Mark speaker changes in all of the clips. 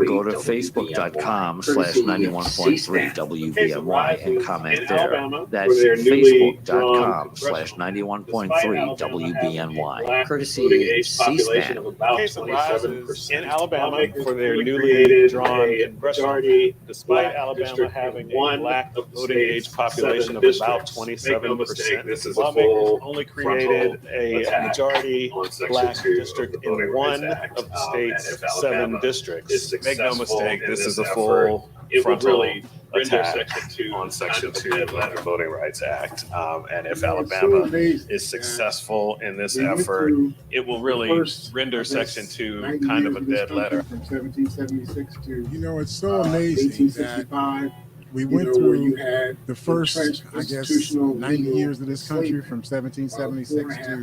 Speaker 1: Go to facebook.com/91.3 WBNY and comment there. That's facebook.com/91.3 WBNY. Courtesy C-SPAN.
Speaker 2: Case arises in Alabama for their newly drawn congressional, despite Alabama having a black voting age population of about 27%. Lawmakers only created a majority black district in one of the state's 7 districts. Make no mistake, this is a full frontal attack on Section 2 of the Voting Rights Act. And if Alabama is successful in this effort, it will really render Section 2 kind of a dead letter.
Speaker 3: From 1776 to
Speaker 4: it's so amazing that we went through the first, I guess, 90 years of this country from 1776 to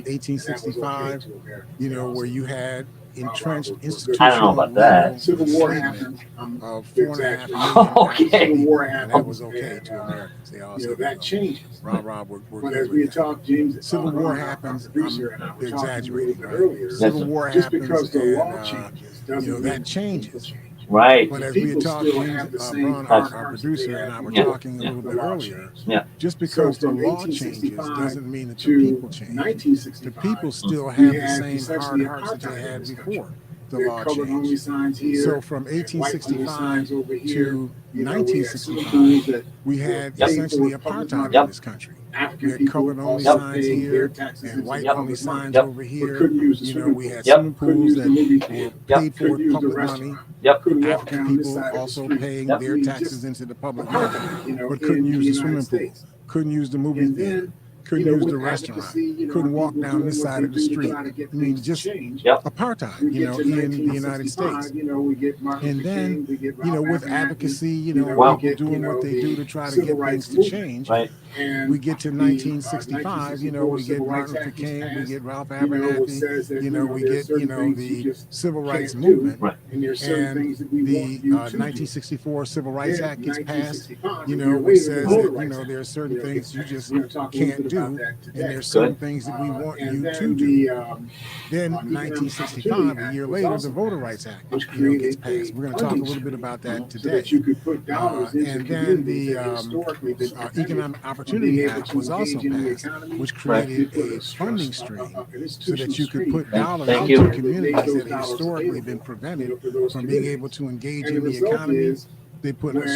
Speaker 4: 1865, where you had entrenched institutional.
Speaker 5: I don't know about that.
Speaker 3: Civil War happened.
Speaker 4: Of 4.5 million.
Speaker 5: Okay.
Speaker 3: Civil War happened.
Speaker 4: That was okay to Americans. They all said,
Speaker 3: that changes.
Speaker 4: Rob, we're
Speaker 3: But
Speaker 4: good
Speaker 3: as
Speaker 4: with
Speaker 3: we had
Speaker 4: that.
Speaker 3: talked, James,
Speaker 4: Civil War happens.
Speaker 3: producer and I were talking a little
Speaker 4: Exaggerating,
Speaker 3: bit
Speaker 4: right?
Speaker 3: earlier.
Speaker 4: Civil War
Speaker 3: Just
Speaker 4: happens,
Speaker 3: because the law
Speaker 4: and,
Speaker 3: changes doesn't
Speaker 4: that
Speaker 3: mean
Speaker 4: changes.
Speaker 3: people change.
Speaker 5: Right.
Speaker 4: But as
Speaker 3: People
Speaker 4: we had talked,
Speaker 3: still
Speaker 4: James,
Speaker 3: have the same
Speaker 4: Ron,
Speaker 3: hearts
Speaker 4: our
Speaker 3: that
Speaker 4: producer,
Speaker 3: they
Speaker 4: and I
Speaker 3: had
Speaker 4: were
Speaker 5: Yeah.
Speaker 4: talking a
Speaker 5: Yeah.
Speaker 4: little
Speaker 3: The
Speaker 4: bit
Speaker 3: law
Speaker 4: earlier.
Speaker 3: changed.
Speaker 5: Yeah.
Speaker 4: Just because
Speaker 3: So
Speaker 4: the
Speaker 3: from
Speaker 4: law changes
Speaker 3: 1865
Speaker 4: doesn't mean that the
Speaker 3: to
Speaker 4: people change.
Speaker 3: 1965,
Speaker 4: The people still
Speaker 3: we
Speaker 4: have the
Speaker 3: had
Speaker 4: same hard
Speaker 3: essentially
Speaker 4: hearts that they
Speaker 3: apartheid in
Speaker 4: had
Speaker 3: this
Speaker 4: before
Speaker 3: country.
Speaker 4: the
Speaker 3: There
Speaker 4: law
Speaker 3: are colored-only
Speaker 4: changed.
Speaker 3: signs here.
Speaker 4: So from
Speaker 3: and white-only
Speaker 4: 1865
Speaker 3: signs over here.
Speaker 4: to
Speaker 3: We had schools
Speaker 4: 1965,
Speaker 3: that
Speaker 4: we had
Speaker 3: Yep.
Speaker 4: essentially
Speaker 3: paid for public
Speaker 4: apartheid
Speaker 3: money.
Speaker 4: in this country.
Speaker 3: African
Speaker 4: We had
Speaker 3: people
Speaker 4: colored-only
Speaker 3: also
Speaker 4: signs
Speaker 3: paying
Speaker 4: here
Speaker 3: their taxes
Speaker 4: and
Speaker 3: into
Speaker 4: white-only
Speaker 3: public
Speaker 4: signs
Speaker 3: money,
Speaker 4: over
Speaker 3: but
Speaker 4: here.
Speaker 3: couldn't use the swimming
Speaker 4: We
Speaker 3: pool.
Speaker 4: had
Speaker 5: Yep.
Speaker 4: swimming
Speaker 3: Couldn't
Speaker 4: pools
Speaker 3: use the
Speaker 4: that
Speaker 3: movie
Speaker 4: were
Speaker 3: theater.
Speaker 4: paid for
Speaker 3: Couldn't
Speaker 4: with
Speaker 3: use the
Speaker 4: public money.
Speaker 3: restaurant.
Speaker 5: Yep.
Speaker 3: Couldn't walk
Speaker 4: African
Speaker 3: down this
Speaker 4: people
Speaker 3: side of the
Speaker 4: also
Speaker 3: street.
Speaker 4: paying
Speaker 5: Yep.
Speaker 4: their
Speaker 3: I mean,
Speaker 4: taxes
Speaker 3: just
Speaker 4: into the public market,
Speaker 3: apartheid,
Speaker 4: but couldn't
Speaker 3: in
Speaker 4: use
Speaker 3: the
Speaker 4: the swimming
Speaker 3: United
Speaker 4: pool,
Speaker 3: States.
Speaker 4: couldn't use the movie
Speaker 3: And
Speaker 4: theater,
Speaker 3: then,
Speaker 4: couldn't use
Speaker 3: with
Speaker 4: the restaurant,
Speaker 3: advocacy,
Speaker 4: couldn't walk
Speaker 3: people
Speaker 4: down
Speaker 3: doing
Speaker 4: this
Speaker 3: what
Speaker 4: side
Speaker 3: they
Speaker 4: of the
Speaker 3: do to
Speaker 4: street.
Speaker 3: try to get
Speaker 4: I mean,
Speaker 3: things to
Speaker 4: just
Speaker 3: change.
Speaker 5: Yep.
Speaker 4: apartheid,
Speaker 3: We get to
Speaker 4: in the United
Speaker 3: 1965,
Speaker 4: States.
Speaker 3: we get Martin
Speaker 4: And
Speaker 3: Luther
Speaker 4: then,
Speaker 3: King, we get
Speaker 4: with
Speaker 3: Abernathy,
Speaker 4: advocacy,
Speaker 5: Wow.
Speaker 3: we get,
Speaker 4: doing what they do to try to
Speaker 3: civil
Speaker 4: get
Speaker 3: rights
Speaker 4: things to
Speaker 3: movement.
Speaker 4: change.
Speaker 5: Right.
Speaker 3: And
Speaker 4: We get to
Speaker 3: the,
Speaker 4: 1965, we
Speaker 3: 1964
Speaker 4: get
Speaker 3: Civil
Speaker 4: Martin
Speaker 3: Rights
Speaker 4: Luther
Speaker 3: Act is
Speaker 4: King, we
Speaker 3: passed,
Speaker 4: get Ralph
Speaker 3: which
Speaker 4: Abernathy,
Speaker 3: says that,
Speaker 4: we
Speaker 3: there's
Speaker 4: get,
Speaker 3: certain things you
Speaker 4: the
Speaker 3: just
Speaker 4: civil rights
Speaker 3: can't do,
Speaker 4: movement.
Speaker 5: Right.
Speaker 3: and there's certain
Speaker 4: And
Speaker 3: things that we want
Speaker 4: the
Speaker 3: you to do.
Speaker 4: 1964 Civil Rights
Speaker 3: Then
Speaker 4: Act gets passed,
Speaker 3: 1965, a
Speaker 4: which
Speaker 3: year later,
Speaker 4: says
Speaker 3: the Voter
Speaker 4: that,
Speaker 3: Rights Act,
Speaker 4: there are certain things
Speaker 3: gets
Speaker 4: you
Speaker 3: passed.
Speaker 4: just
Speaker 3: We're gonna talk a little
Speaker 4: can't
Speaker 3: bit
Speaker 4: do,
Speaker 3: about that
Speaker 4: and
Speaker 3: today.
Speaker 4: there's certain
Speaker 5: Good.
Speaker 4: things that we want
Speaker 3: And
Speaker 4: you
Speaker 3: then
Speaker 4: to do.
Speaker 3: the,
Speaker 4: Then
Speaker 3: Economic
Speaker 4: 1965,
Speaker 3: Opportunity
Speaker 4: a
Speaker 3: Act
Speaker 4: year
Speaker 3: was
Speaker 4: later, the
Speaker 3: also
Speaker 4: Voter
Speaker 3: passed,
Speaker 4: Rights Act
Speaker 3: which
Speaker 4: gets
Speaker 3: created
Speaker 4: passed.
Speaker 3: a
Speaker 4: We're going to talk a
Speaker 3: funding
Speaker 4: little bit
Speaker 3: stream,
Speaker 4: about that
Speaker 3: so
Speaker 4: today.
Speaker 3: that you could put dollars into
Speaker 4: And then
Speaker 3: communities
Speaker 4: the
Speaker 3: that historically been prevented
Speaker 4: Economic
Speaker 3: from
Speaker 4: Opportunity
Speaker 3: being able
Speaker 4: Act
Speaker 3: to
Speaker 4: was also
Speaker 3: engage in the
Speaker 4: passed,
Speaker 3: economy.
Speaker 4: which
Speaker 5: Right.
Speaker 4: created
Speaker 3: They put
Speaker 4: a funding stream
Speaker 3: an
Speaker 4: so that
Speaker 3: institutional
Speaker 4: you could
Speaker 3: stream
Speaker 4: put dollars
Speaker 5: Thank
Speaker 4: into
Speaker 5: you.
Speaker 4: communities
Speaker 3: Make those
Speaker 4: that had
Speaker 3: dollars
Speaker 4: historically
Speaker 3: available,
Speaker 4: been prevented
Speaker 3: for those
Speaker 4: from being
Speaker 3: communities.
Speaker 4: able to engage
Speaker 3: And
Speaker 4: in
Speaker 3: the
Speaker 4: the
Speaker 3: result
Speaker 4: economy.
Speaker 3: is,
Speaker 4: They put
Speaker 3: when
Speaker 4: an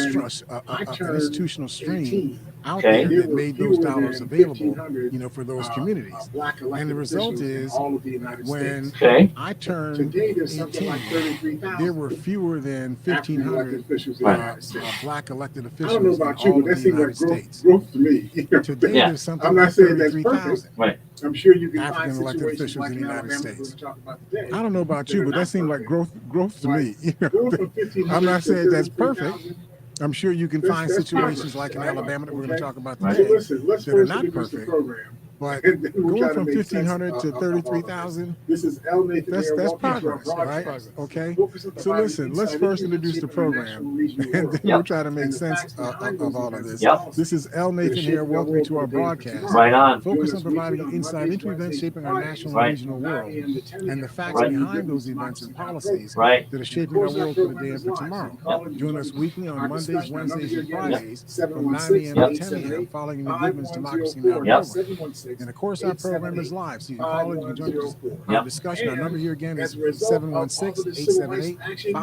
Speaker 3: turned
Speaker 4: institutional stream
Speaker 3: 18,
Speaker 4: out
Speaker 5: Okay.
Speaker 4: there
Speaker 3: there
Speaker 4: that
Speaker 3: were
Speaker 4: made those
Speaker 3: fewer
Speaker 4: dollars
Speaker 3: than
Speaker 4: available,
Speaker 3: 1,500,
Speaker 4: for those communities.
Speaker 3: black elected
Speaker 4: And the result
Speaker 3: officials in
Speaker 4: is
Speaker 3: all of the United
Speaker 4: when
Speaker 3: States.
Speaker 5: Okay.
Speaker 4: I turned
Speaker 3: Today, there's something
Speaker 4: 18,
Speaker 3: like 33,000
Speaker 4: there were fewer than
Speaker 3: African elected
Speaker 4: 1,500
Speaker 3: officials in the
Speaker 5: Right.
Speaker 3: United States.
Speaker 4: black elected
Speaker 3: I don't know
Speaker 4: officials in
Speaker 3: about you,
Speaker 4: all
Speaker 3: but
Speaker 4: of
Speaker 3: that
Speaker 4: the
Speaker 3: seems
Speaker 4: United
Speaker 3: like
Speaker 4: States.
Speaker 3: growth to me.
Speaker 4: Today,
Speaker 5: Yeah.
Speaker 4: there's something
Speaker 3: I'm
Speaker 4: like
Speaker 3: not saying that's perfect.
Speaker 4: 33,000.
Speaker 5: Right.
Speaker 3: I'm sure you can find
Speaker 4: African elected
Speaker 3: situations
Speaker 4: officials
Speaker 3: like
Speaker 4: in
Speaker 3: in
Speaker 4: the United
Speaker 3: Alabama that we're
Speaker 4: States.
Speaker 3: going to talk about today.
Speaker 4: I don't know about you,
Speaker 3: They're
Speaker 4: but that
Speaker 3: not
Speaker 4: seemed like
Speaker 3: perfect.
Speaker 4: growth to me.
Speaker 3: Going from 1,500
Speaker 4: I'm not
Speaker 3: to
Speaker 4: saying that's perfect.
Speaker 3: 33,000,
Speaker 4: I'm sure you can
Speaker 3: That's-
Speaker 4: find
Speaker 3: that's
Speaker 4: situations
Speaker 3: progress,
Speaker 4: like in
Speaker 3: right?
Speaker 4: Alabama that we're going
Speaker 3: Okay.
Speaker 4: to talk about
Speaker 5: Right.
Speaker 3: So
Speaker 4: today
Speaker 3: listen, let's
Speaker 4: that are
Speaker 3: first
Speaker 4: not
Speaker 3: introduce the
Speaker 4: perfect.
Speaker 3: program.
Speaker 4: But
Speaker 3: And then we'll
Speaker 4: going
Speaker 3: try to
Speaker 4: from
Speaker 3: make sense
Speaker 4: 1,500 to
Speaker 3: of all of this.
Speaker 4: 33,000,
Speaker 3: This is L. Nathan
Speaker 4: that's
Speaker 3: here. Welcome
Speaker 4: progress,
Speaker 3: to our
Speaker 4: right?
Speaker 3: broadcast.
Speaker 4: Okay.
Speaker 3: Focus on
Speaker 4: So
Speaker 3: providing
Speaker 4: listen, let's
Speaker 3: insight
Speaker 4: first
Speaker 3: into
Speaker 4: introduce the
Speaker 3: shaping our
Speaker 4: program,
Speaker 3: national and regional
Speaker 4: and then
Speaker 3: world.
Speaker 4: we'll try to make
Speaker 3: And the
Speaker 4: sense
Speaker 3: facts behind
Speaker 4: of
Speaker 3: those
Speaker 4: all of
Speaker 3: events
Speaker 4: this.
Speaker 3: and policies
Speaker 4: This is L.
Speaker 3: that
Speaker 4: Nathan
Speaker 3: shape
Speaker 4: here.
Speaker 3: our
Speaker 4: Welcome
Speaker 3: world
Speaker 4: to our
Speaker 3: from today to
Speaker 4: broadcast.
Speaker 3: tomorrow.
Speaker 5: Right on.
Speaker 4: Focus
Speaker 3: Join
Speaker 4: on
Speaker 3: us
Speaker 4: providing
Speaker 3: weekly on
Speaker 4: insight
Speaker 3: Mondays,
Speaker 4: into events
Speaker 3: Wednesdays,
Speaker 4: shaping our
Speaker 3: Fridays
Speaker 4: national
Speaker 5: Right.
Speaker 4: and regional
Speaker 3: from 9
Speaker 4: world,
Speaker 3: a.m. to 10
Speaker 4: and the
Speaker 3: a.m.
Speaker 4: facts
Speaker 5: Right.
Speaker 4: behind those events and policies
Speaker 5: Right.
Speaker 4: that are
Speaker 3: Of
Speaker 4: shaping our
Speaker 3: course, our
Speaker 4: world for the
Speaker 3: program
Speaker 4: day
Speaker 3: is
Speaker 4: and for
Speaker 3: live, so
Speaker 4: tomorrow.
Speaker 3: you can call in,
Speaker 4: Join us
Speaker 3: join
Speaker 4: weekly on
Speaker 3: our
Speaker 4: Mondays,
Speaker 3: discussion. Our number
Speaker 4: Wednesdays,
Speaker 3: here
Speaker 4: and
Speaker 3: again is
Speaker 4: Fridays from
Speaker 3: 716
Speaker 4: 9 a.m. to 10 a.m.
Speaker 3: 878
Speaker 4: following the Goodman's Democracy Now!
Speaker 3: 5104.
Speaker 5: Yep.
Speaker 4: program.
Speaker 3: 716
Speaker 4: And of course, our program is live, so you can call in, you can join us.
Speaker 3: 5104.
Speaker 4: Our discussion, our number here again
Speaker 3: As
Speaker 4: is
Speaker 3: a result of all of the civil rights
Speaker 4: 716-878-5104.
Speaker 3: action,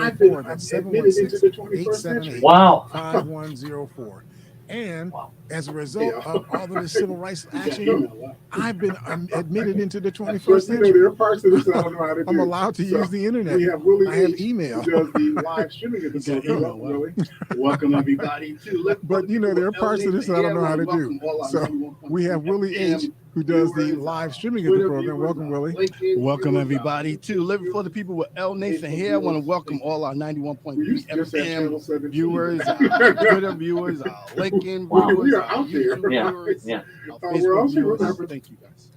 Speaker 3: I've been
Speaker 4: That's
Speaker 3: admitted into the 21st century.
Speaker 4: 716-878-5104.
Speaker 5: Wow.
Speaker 4: And
Speaker 5: Wow.
Speaker 4: as a result of all of this civil rights action,
Speaker 3: Yeah.
Speaker 4: I've been admitted into the 21st
Speaker 3: First, you know,
Speaker 4: century.
Speaker 3: there are parts of this that I don't know how to do.
Speaker 4: I'm allowed to
Speaker 3: So,
Speaker 4: use the internet.
Speaker 3: We have Willie
Speaker 4: I have
Speaker 3: H,
Speaker 4: email.
Speaker 3: who does the live streaming of the
Speaker 4: got
Speaker 3: program.
Speaker 4: email,
Speaker 3: Welcome, Willie. Welcome, everybody.
Speaker 4: But you know, there are parts of this that I don't know how to do. So we have Willie H, who does the live streaming of the program. Welcome, Willie.
Speaker 6: Welcome everybody to Living for the People with L. Nathan here. I want to welcome all our 91.3 FM viewers, our Twitter viewers, our LinkedIn
Speaker 3: We
Speaker 6: viewers,
Speaker 3: are
Speaker 6: our
Speaker 3: out there.
Speaker 6: YouTube
Speaker 5: Yeah.
Speaker 6: viewers,
Speaker 5: Yeah.
Speaker 6: our
Speaker 3: we're
Speaker 6: Facebook
Speaker 3: out there.
Speaker 6: viewers. Thank you guys.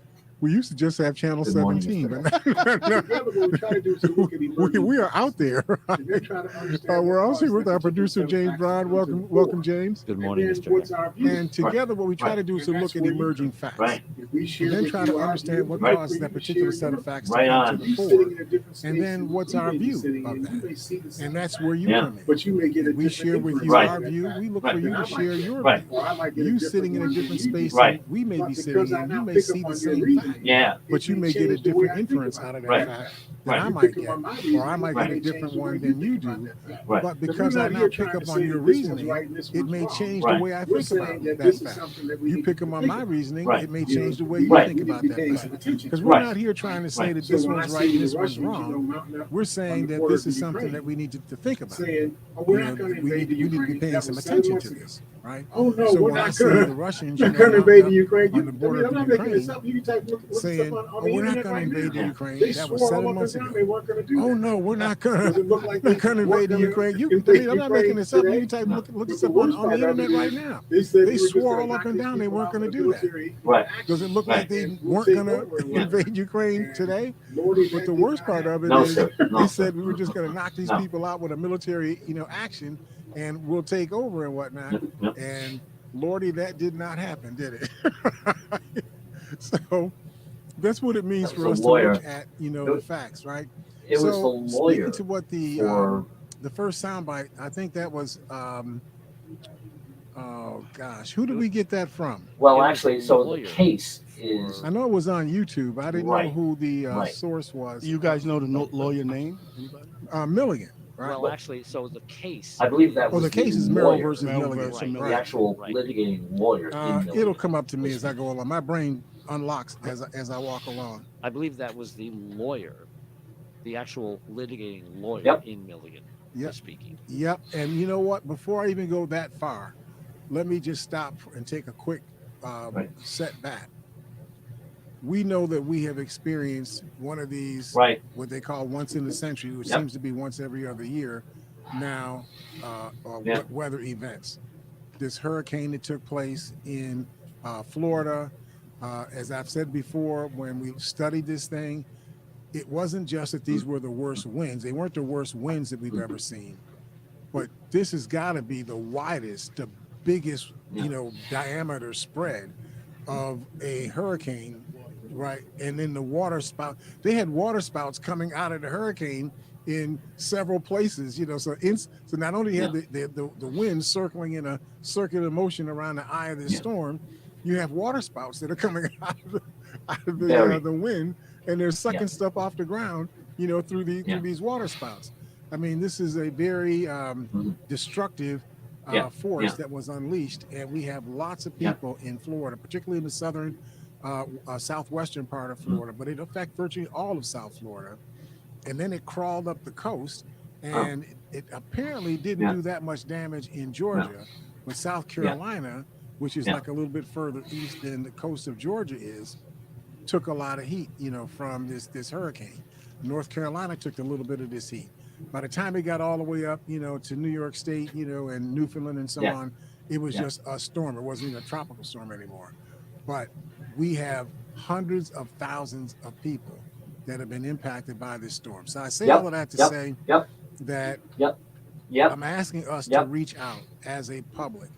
Speaker 4: We used to just have channel
Speaker 1: Good morning,
Speaker 4: 17,
Speaker 1: Mr.
Speaker 4: but
Speaker 3: Together, what we try to do is to look at emerging
Speaker 4: we are
Speaker 3: facts.
Speaker 4: out there.
Speaker 3: And then try to understand
Speaker 4: We're
Speaker 3: what
Speaker 4: also here with
Speaker 3: caused
Speaker 4: our
Speaker 3: that
Speaker 4: producer,
Speaker 3: particular
Speaker 4: James
Speaker 3: set of
Speaker 4: Brown.
Speaker 3: facts to come to the
Speaker 4: Welcome,
Speaker 3: fore.
Speaker 4: James.
Speaker 1: Good
Speaker 3: And
Speaker 1: morning,
Speaker 3: then
Speaker 1: Mr.
Speaker 3: what's
Speaker 1: Hare.
Speaker 3: our view?
Speaker 4: And together, what we try to do is to
Speaker 3: And
Speaker 4: look
Speaker 3: that's
Speaker 4: at
Speaker 3: where you
Speaker 4: emerging
Speaker 3: come.
Speaker 4: facts.
Speaker 1: Right.
Speaker 3: If we share
Speaker 4: And then
Speaker 3: with
Speaker 4: try
Speaker 3: you
Speaker 4: to
Speaker 3: our
Speaker 4: understand
Speaker 3: view,
Speaker 4: what
Speaker 3: we'd like
Speaker 4: caused
Speaker 3: for
Speaker 4: that
Speaker 3: you to
Speaker 4: particular
Speaker 3: share
Speaker 4: set of
Speaker 3: yours.
Speaker 4: facts
Speaker 1: Right
Speaker 4: to come
Speaker 1: on.
Speaker 4: to the
Speaker 3: You
Speaker 4: fore.
Speaker 3: sitting in a different space
Speaker 4: And then
Speaker 3: than
Speaker 4: what's
Speaker 3: we
Speaker 4: our
Speaker 3: may be
Speaker 4: view
Speaker 3: sitting
Speaker 4: of
Speaker 3: in. You
Speaker 4: that?
Speaker 3: may see the same
Speaker 4: And that's
Speaker 3: fact,
Speaker 4: where you
Speaker 1: Yeah.
Speaker 4: come in.
Speaker 3: but you may get a
Speaker 4: We
Speaker 3: different
Speaker 4: share with you
Speaker 3: inference
Speaker 1: Right.
Speaker 4: our
Speaker 3: out of that
Speaker 4: view.
Speaker 3: fact.
Speaker 4: We look
Speaker 1: Right.
Speaker 4: for you
Speaker 3: And I
Speaker 4: to
Speaker 3: might
Speaker 4: share
Speaker 3: get-
Speaker 4: your
Speaker 1: Right.
Speaker 4: view.
Speaker 3: Or I might get a
Speaker 4: You
Speaker 3: different
Speaker 4: sitting in a
Speaker 3: one than
Speaker 4: different
Speaker 3: you do.
Speaker 4: space
Speaker 1: Right.
Speaker 4: than we may
Speaker 3: But
Speaker 4: be
Speaker 3: because
Speaker 4: sitting
Speaker 3: I
Speaker 4: in.
Speaker 3: now
Speaker 4: You may
Speaker 3: pick
Speaker 4: see
Speaker 3: up
Speaker 4: the
Speaker 3: on your
Speaker 4: same
Speaker 3: reasoning,
Speaker 4: thing,
Speaker 1: Yeah.
Speaker 4: but you may get a
Speaker 3: change the way
Speaker 4: different
Speaker 3: I think
Speaker 4: inference
Speaker 3: about
Speaker 4: out of
Speaker 3: that
Speaker 4: that
Speaker 1: Right.
Speaker 4: fact
Speaker 1: Right.
Speaker 4: than I
Speaker 3: You
Speaker 4: might
Speaker 3: pick up
Speaker 4: get,
Speaker 3: on my
Speaker 4: or I
Speaker 3: reasoning,
Speaker 4: might
Speaker 3: it
Speaker 4: get a
Speaker 3: may
Speaker 4: different
Speaker 3: change the way
Speaker 4: one
Speaker 3: you
Speaker 4: than
Speaker 3: think
Speaker 4: you
Speaker 3: about
Speaker 4: do.
Speaker 3: that fact.
Speaker 1: Right.
Speaker 4: But
Speaker 3: Because
Speaker 4: because
Speaker 3: we're
Speaker 4: I
Speaker 3: not
Speaker 4: now
Speaker 3: here
Speaker 4: pick
Speaker 3: trying
Speaker 4: up
Speaker 3: to
Speaker 4: on
Speaker 3: say
Speaker 4: your
Speaker 3: that this one's
Speaker 4: reasoning,
Speaker 3: right and this
Speaker 4: it
Speaker 3: one's
Speaker 4: may
Speaker 3: wrong.
Speaker 4: change the
Speaker 1: Right.
Speaker 4: way I
Speaker 3: We're
Speaker 4: think about
Speaker 3: saying that
Speaker 4: that
Speaker 3: this is
Speaker 4: fact.
Speaker 3: something that we
Speaker 4: You
Speaker 3: need
Speaker 4: pick
Speaker 3: to
Speaker 4: them on
Speaker 3: think
Speaker 4: my
Speaker 3: about.
Speaker 4: reasoning,
Speaker 1: Right.
Speaker 4: it may
Speaker 3: You
Speaker 4: change the
Speaker 3: know,
Speaker 4: way
Speaker 3: we
Speaker 4: you
Speaker 1: Right.
Speaker 4: think
Speaker 3: need to
Speaker 4: about
Speaker 3: be
Speaker 4: that
Speaker 3: paying some
Speaker 4: fact.
Speaker 3: attention
Speaker 4: Because
Speaker 3: to
Speaker 4: we're
Speaker 1: Right.
Speaker 3: it.
Speaker 4: not here trying to say
Speaker 1: Right.
Speaker 4: that
Speaker 3: So
Speaker 4: this
Speaker 3: when I
Speaker 4: one's right
Speaker 3: see
Speaker 4: and
Speaker 3: the
Speaker 4: this one's
Speaker 3: Russians,
Speaker 4: wrong.
Speaker 3: mounting up
Speaker 4: We're
Speaker 3: on
Speaker 4: saying
Speaker 3: the
Speaker 4: that
Speaker 3: borders
Speaker 4: this
Speaker 3: of
Speaker 4: is something
Speaker 3: Ukraine,
Speaker 4: that we need to think about.
Speaker 3: saying, "Oh, we're
Speaker 4: You
Speaker 3: not
Speaker 4: know,
Speaker 3: going to
Speaker 4: we
Speaker 3: invade the
Speaker 4: need to be
Speaker 3: Ukraine."
Speaker 4: paying
Speaker 3: That
Speaker 4: some
Speaker 3: was 7
Speaker 4: attention to
Speaker 3: months ago.
Speaker 4: this, right?
Speaker 3: Oh no,
Speaker 4: So
Speaker 3: we're
Speaker 4: when I
Speaker 3: not
Speaker 4: see
Speaker 3: going
Speaker 4: the Russians,
Speaker 3: not
Speaker 4: you know,
Speaker 3: going to
Speaker 4: mounting
Speaker 3: invade the
Speaker 4: up
Speaker 3: Ukraine.
Speaker 4: on the border
Speaker 3: I'm
Speaker 4: of
Speaker 3: not making this
Speaker 4: Ukraine,
Speaker 3: up. You can type look this
Speaker 4: saying,
Speaker 3: up on
Speaker 4: "Oh,
Speaker 3: the
Speaker 4: we're not
Speaker 3: internet
Speaker 4: going to
Speaker 3: right
Speaker 4: invade
Speaker 3: now.
Speaker 4: the
Speaker 1: Yeah.
Speaker 4: Ukraine."
Speaker 3: They
Speaker 4: That was
Speaker 3: swore all
Speaker 4: 7
Speaker 3: up
Speaker 4: months
Speaker 3: and down
Speaker 4: ago.
Speaker 3: they weren't going to do
Speaker 4: Oh
Speaker 3: that.
Speaker 4: no, we're not
Speaker 3: Does
Speaker 4: gonna
Speaker 3: it look like
Speaker 4: not
Speaker 3: they
Speaker 4: gonna
Speaker 3: weren't
Speaker 4: invade the
Speaker 3: going
Speaker 4: Ukraine.
Speaker 3: to
Speaker 4: You,
Speaker 3: invade
Speaker 4: I'm not
Speaker 3: Ukraine
Speaker 4: making this up. You
Speaker 3: today?
Speaker 4: can type
Speaker 1: No.
Speaker 4: look
Speaker 3: But
Speaker 4: this
Speaker 3: the
Speaker 4: up
Speaker 3: worst
Speaker 4: on the
Speaker 3: part of it
Speaker 4: internet right
Speaker 3: is
Speaker 4: now.
Speaker 3: they said
Speaker 4: They
Speaker 3: we were just
Speaker 4: swore
Speaker 3: going
Speaker 4: all
Speaker 3: to
Speaker 4: up
Speaker 3: knock
Speaker 4: and
Speaker 3: these
Speaker 4: down they
Speaker 3: people
Speaker 4: weren't
Speaker 3: out
Speaker 4: going to
Speaker 3: with
Speaker 4: do that.
Speaker 3: military
Speaker 1: Right.
Speaker 3: action.
Speaker 4: Does it look
Speaker 1: Right.
Speaker 4: like they
Speaker 3: And we'll
Speaker 4: weren't
Speaker 3: take
Speaker 4: gonna
Speaker 3: over and whatnot.
Speaker 4: invade Ukraine
Speaker 3: And
Speaker 4: today?
Speaker 3: Lordy,
Speaker 4: But
Speaker 3: that
Speaker 4: the
Speaker 3: did
Speaker 4: worst
Speaker 3: not
Speaker 4: part of
Speaker 3: happen.
Speaker 4: it
Speaker 1: No,
Speaker 4: is
Speaker 1: sir. No,
Speaker 4: they
Speaker 1: sir.
Speaker 4: said we were just going to knock these
Speaker 1: No.
Speaker 4: people out with a military, action, and we'll take over and whatnot.
Speaker 1: Yep. Yep.
Speaker 4: And Lordy, that did not happen, did it? So that's what it means
Speaker 1: That
Speaker 4: for
Speaker 1: was
Speaker 4: us
Speaker 1: a
Speaker 4: to
Speaker 1: lawyer.
Speaker 4: look at, the facts, right?
Speaker 1: It was the
Speaker 4: So
Speaker 1: lawyer
Speaker 4: speaking to what
Speaker 1: for
Speaker 4: the first soundbite, I think that was oh gosh, who did we get that from?
Speaker 1: well,
Speaker 5: It was
Speaker 1: actually,
Speaker 5: a
Speaker 1: so the
Speaker 5: lawyer
Speaker 1: case is
Speaker 4: I know it was on YouTube. I didn't know
Speaker 1: Right.
Speaker 4: who the
Speaker 1: Right.
Speaker 4: source was.
Speaker 6: You guys know the lawyer name? Anybody?
Speaker 4: Milligan, right?
Speaker 5: Well, actually, so the case.
Speaker 1: I believe that
Speaker 4: Oh,
Speaker 1: was
Speaker 4: the case is
Speaker 1: lawyer,
Speaker 4: Merrill versus
Speaker 6: Merrill
Speaker 4: Milligan.
Speaker 6: versus
Speaker 5: Right.
Speaker 1: the
Speaker 4: Right.
Speaker 1: actual
Speaker 5: Right.
Speaker 1: litigating lawyer. in
Speaker 4: It'll
Speaker 1: Milligan.
Speaker 4: come up to me as I go along. My brain unlocks as I walk along.
Speaker 5: I believe that was the lawyer, the actual litigating lawyer
Speaker 1: Yep.
Speaker 5: in Milligan
Speaker 4: Yep.
Speaker 5: was speaking.
Speaker 4: Yep. And you know what? Before I even go that far, let me just stop and take a quick
Speaker 1: Right.
Speaker 4: setback. We know that we have experienced one of these,
Speaker 1: Right.
Speaker 4: what they call once in a century, which
Speaker 1: Yep.
Speaker 4: seems to be once every other year now,
Speaker 1: Yeah.
Speaker 4: weather events. This hurricane that took place in Florida, as I've said before, when we studied this thing, it wasn't just that these were the worst winds. They weren't the worst winds that we've ever seen, but this has got to be the widest, the biggest,
Speaker 1: Yeah.
Speaker 4: diameter spread of a hurricane, right? And then the water spout, they had water spouts coming out of the hurricane in several places, so not only had the wind circling in a circular motion around the eye of the storm, you have water spouts that are coming out of the wind, and they're sucking stuff off the ground, through these water spouts. I mean, this is a very destructive force that was unleashed, and we have lots of people in Florida, particularly in the southern, southwestern part of Florida, but it affects virtually all of South Florida. And then it crawled up the coast, and it apparently didn't do that much damage in Georgia, but South Carolina, which is like a little bit further east than the coast of Georgia is, took a lot of heat, from this hurricane. North Carolina took a little bit of this heat. By the time it got all the way up, to New York State, and Newfoundland and so on, it was just a storm. It wasn't even a tropical storm anymore. But we have hundreds of thousands of people that have been impacted by this storm. So I say all of that to say that I'm asking us to reach out as a public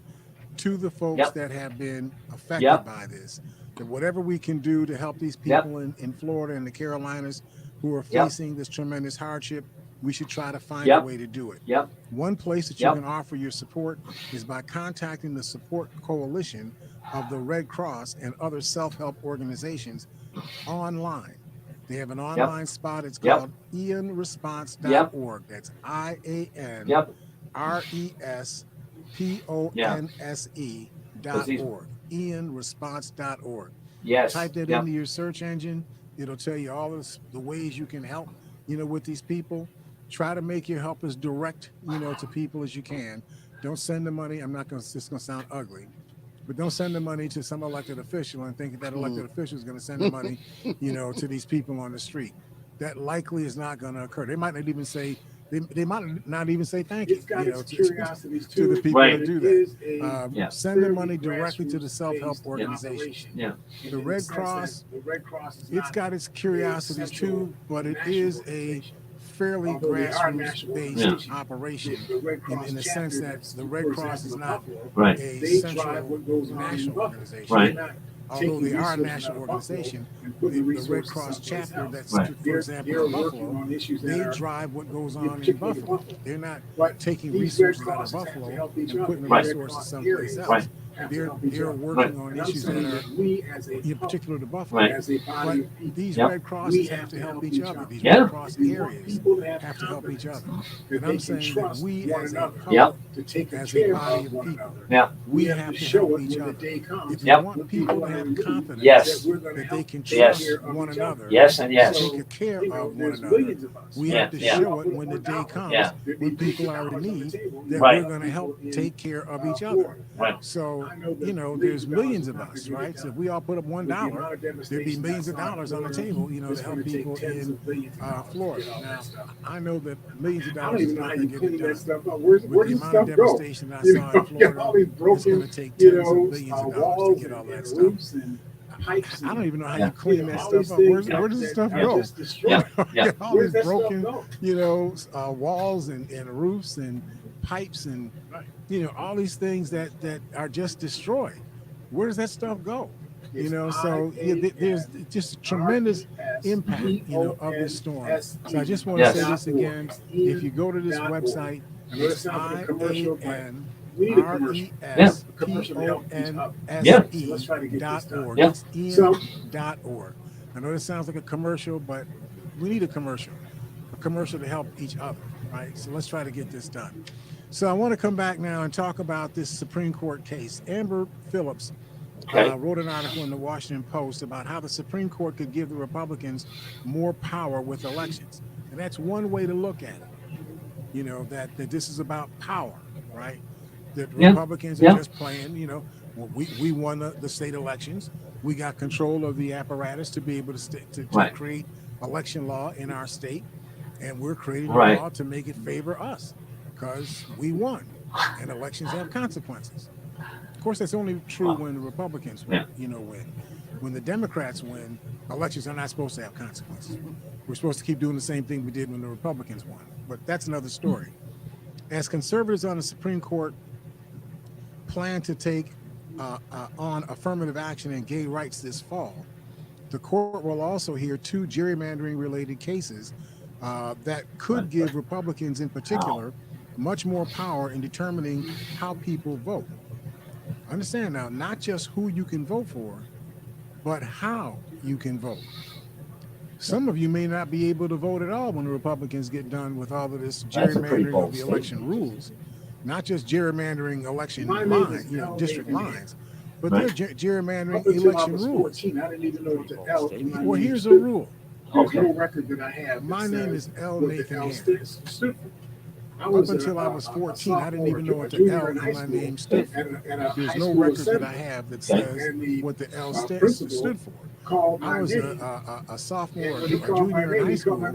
Speaker 4: to the folks that have been affected by this, that whatever we can do to help these people in Florida and the Carolinas who are facing this tremendous hardship, we should try to find a way to do it. One place that you can offer your support is by contacting the support coalition of the Red Cross and other self-help organizations online. They have an online spot. It's called IANResponse.org. That's IANRESPONSE.org. IANResponse.org.
Speaker 1: Yes.
Speaker 4: Type that into your search engine. It'll tell you all the ways you can help, with these people. Try to make your help as direct, to people as you can. Don't send the money. It's gonna sound ugly, but don't send the money to some elected official and think that elected official is going to send the money, to these people on the street. that likely is not going to occur. They might not even say they might not even say thank you,
Speaker 3: It's got
Speaker 4: you know,
Speaker 3: its curiosities
Speaker 4: to
Speaker 3: too.
Speaker 4: the people
Speaker 1: Right.
Speaker 4: that do
Speaker 3: It
Speaker 4: that.
Speaker 3: is a
Speaker 1: Yeah.
Speaker 4: Send the money directly to the self-help
Speaker 3: grassroots-based
Speaker 4: organizations.
Speaker 3: operation.
Speaker 1: Yeah.
Speaker 3: In
Speaker 4: The
Speaker 3: the
Speaker 4: Red
Speaker 3: sense that
Speaker 4: Cross,
Speaker 3: the Red Cross is
Speaker 4: it's
Speaker 3: not
Speaker 4: got its curiosities too, but it is a fairly
Speaker 3: although they are national
Speaker 4: grassroots-based
Speaker 3: organizations.
Speaker 4: operation
Speaker 3: The Red Cross
Speaker 4: in the
Speaker 3: chapter
Speaker 4: sense that
Speaker 3: that's,
Speaker 4: the Red
Speaker 3: for
Speaker 4: Cross
Speaker 3: example,
Speaker 4: is
Speaker 3: in
Speaker 4: not
Speaker 3: Buffalo,
Speaker 1: Right.
Speaker 4: a
Speaker 3: they drive
Speaker 4: central
Speaker 3: what goes on in
Speaker 4: national
Speaker 3: Buffalo.
Speaker 4: organization.
Speaker 1: Right.
Speaker 3: They're not
Speaker 4: Although
Speaker 3: taking
Speaker 4: they are a
Speaker 3: resources
Speaker 4: national
Speaker 3: out of Buffalo
Speaker 4: organization,
Speaker 3: and
Speaker 4: the
Speaker 3: putting the
Speaker 4: Red
Speaker 3: resources
Speaker 4: Cross
Speaker 3: someplace
Speaker 4: chapter
Speaker 3: else.
Speaker 4: that's,
Speaker 1: Right.
Speaker 4: for example,
Speaker 3: They're
Speaker 4: in
Speaker 3: working
Speaker 4: Buffalo,
Speaker 3: on issues
Speaker 4: they
Speaker 3: that are
Speaker 4: drive what goes on in
Speaker 3: particular to
Speaker 4: Buffalo.
Speaker 3: Buffalo.
Speaker 4: They're not
Speaker 3: But
Speaker 4: taking
Speaker 3: these Red
Speaker 4: resources out of
Speaker 3: Crosses have to
Speaker 4: Buffalo
Speaker 3: help each
Speaker 4: and
Speaker 3: other.
Speaker 4: putting the
Speaker 1: Right.
Speaker 4: resources someplace
Speaker 3: Areas
Speaker 4: else.
Speaker 1: Right.
Speaker 3: have to
Speaker 4: They're
Speaker 3: help each
Speaker 4: they're
Speaker 3: other.
Speaker 4: working on
Speaker 3: And I'm
Speaker 4: issues that
Speaker 3: saying
Speaker 4: are
Speaker 3: that we as a
Speaker 4: in
Speaker 3: public,
Speaker 4: particular to Buffalo.
Speaker 1: Right.
Speaker 3: as a
Speaker 4: But
Speaker 3: body of people,
Speaker 4: these
Speaker 1: Yep.
Speaker 4: Red Crosses
Speaker 3: we
Speaker 4: have to help each other. These
Speaker 1: Yeah.
Speaker 4: Red Cross
Speaker 3: We want
Speaker 4: areas
Speaker 3: people to
Speaker 4: have to help each other.
Speaker 3: that
Speaker 4: And
Speaker 3: they
Speaker 4: I'm
Speaker 3: can
Speaker 4: saying that
Speaker 3: trust
Speaker 4: we
Speaker 3: one
Speaker 4: as a
Speaker 3: another
Speaker 4: public,
Speaker 1: Yep.
Speaker 3: to take
Speaker 4: as a
Speaker 3: care
Speaker 4: body
Speaker 3: of
Speaker 4: of
Speaker 3: one
Speaker 4: people,
Speaker 3: another.
Speaker 1: Yeah.
Speaker 4: we have to
Speaker 3: show
Speaker 4: help
Speaker 3: it
Speaker 4: each
Speaker 3: when
Speaker 4: other.
Speaker 3: the day comes.
Speaker 4: If we
Speaker 1: Yep.
Speaker 4: want people to have confidence
Speaker 1: Yes.
Speaker 3: that we're gonna
Speaker 4: that
Speaker 3: help
Speaker 4: they can
Speaker 1: Yes.
Speaker 4: trust one another,
Speaker 1: Yes and yes.
Speaker 4: take care
Speaker 3: you know,
Speaker 4: of one
Speaker 3: there's
Speaker 4: another,
Speaker 3: millions of us.
Speaker 4: we
Speaker 1: Yeah,
Speaker 4: have to
Speaker 1: yeah.
Speaker 4: show it when the day comes,
Speaker 1: Yeah.
Speaker 4: when people are in need, that
Speaker 1: Right.
Speaker 4: we're going to help take care of each other.
Speaker 1: Right.
Speaker 4: So, you know, there's millions of us, right? So if we all put up $1, there'd be millions of dollars on the table, you know, to help people in Florida. Now, I know that millions of
Speaker 3: I don't
Speaker 4: dollars is
Speaker 3: even know
Speaker 4: not
Speaker 3: how
Speaker 4: going
Speaker 3: you
Speaker 4: to get
Speaker 3: clean
Speaker 4: it
Speaker 3: that
Speaker 4: done.
Speaker 3: stuff up. Where's
Speaker 4: With the
Speaker 3: the
Speaker 4: amount of
Speaker 3: stuff go?
Speaker 4: devastation that I
Speaker 3: You
Speaker 4: saw
Speaker 3: know,
Speaker 4: in Florida,
Speaker 3: all these
Speaker 4: it's
Speaker 3: broken,
Speaker 4: going to take tens of billions of dollars to
Speaker 3: walls
Speaker 4: get all
Speaker 3: and
Speaker 4: that stuff.
Speaker 3: roofs and pipes.
Speaker 4: I don't even know how
Speaker 1: Yeah.
Speaker 4: you clean that
Speaker 3: all
Speaker 4: stuff
Speaker 3: these
Speaker 4: up.
Speaker 3: things
Speaker 4: Where does the stuff
Speaker 3: that are
Speaker 4: go?
Speaker 3: just destroyed.
Speaker 1: Yeah.
Speaker 4: All
Speaker 3: Where's
Speaker 4: these
Speaker 3: that stuff
Speaker 4: broken,
Speaker 3: go?
Speaker 4: you know, walls and roofs and pipes and, you know, all these things that are just destroyed. Where does that stuff go? You know, so yeah, there's just a tremendous impact, you know, of this storm. So I just want to
Speaker 1: Yes.
Speaker 4: say this again. If you go to this website, it's IANRESPONSE.org.
Speaker 1: Yeah.
Speaker 4: It's in.org. I know this sounds like a commercial, but we need a commercial to help each other, right? So let's try to get this done. So I want to come back now and talk about this Supreme Court case. Amber Phillips wrote an article in the Washington Post about how the Supreme Court could give the Republicans more power with elections. And that's one way to look at it. You know, that this is about power, right? That Republicans are just playing, you know, we won the state elections. We got control of the apparatus to be able to create election law in our state. And we're creating a law to make it favor us because we won and elections have consequences. Of course, that's only true when the Republicans win, you know, win. When the Democrats win, elections are not supposed to have consequences. We're supposed to keep doing the same thing we did when the Republicans won. But that's another story. As conservatives on the Supreme Court plan to take on affirmative action and gay rights this fall, the court will also hear 2 gerrymandering-related cases that could give Republicans in particular much more power in determining how people vote. Understand now, not just who you can vote for, but how you can vote. Some of you may not be able to vote at all when the Republicans get done with all of this gerrymandering of the election rules. Not just gerrymandering election lines, you know, district lines, but they're gerrymandering election rules.
Speaker 3: 14, I didn't even know what the L in my
Speaker 4: Well,
Speaker 3: name
Speaker 4: here's a
Speaker 3: stood.
Speaker 4: rule.
Speaker 3: There's no record that I have.
Speaker 4: My name is L.
Speaker 3: what the
Speaker 4: Nathan
Speaker 3: L
Speaker 4: Harris.
Speaker 3: stood for.
Speaker 4: Up until I was 14, I didn't even know what the L in my name stood for. There's no record that I have that says what the L stood for. I was a sophomore, a junior in high school at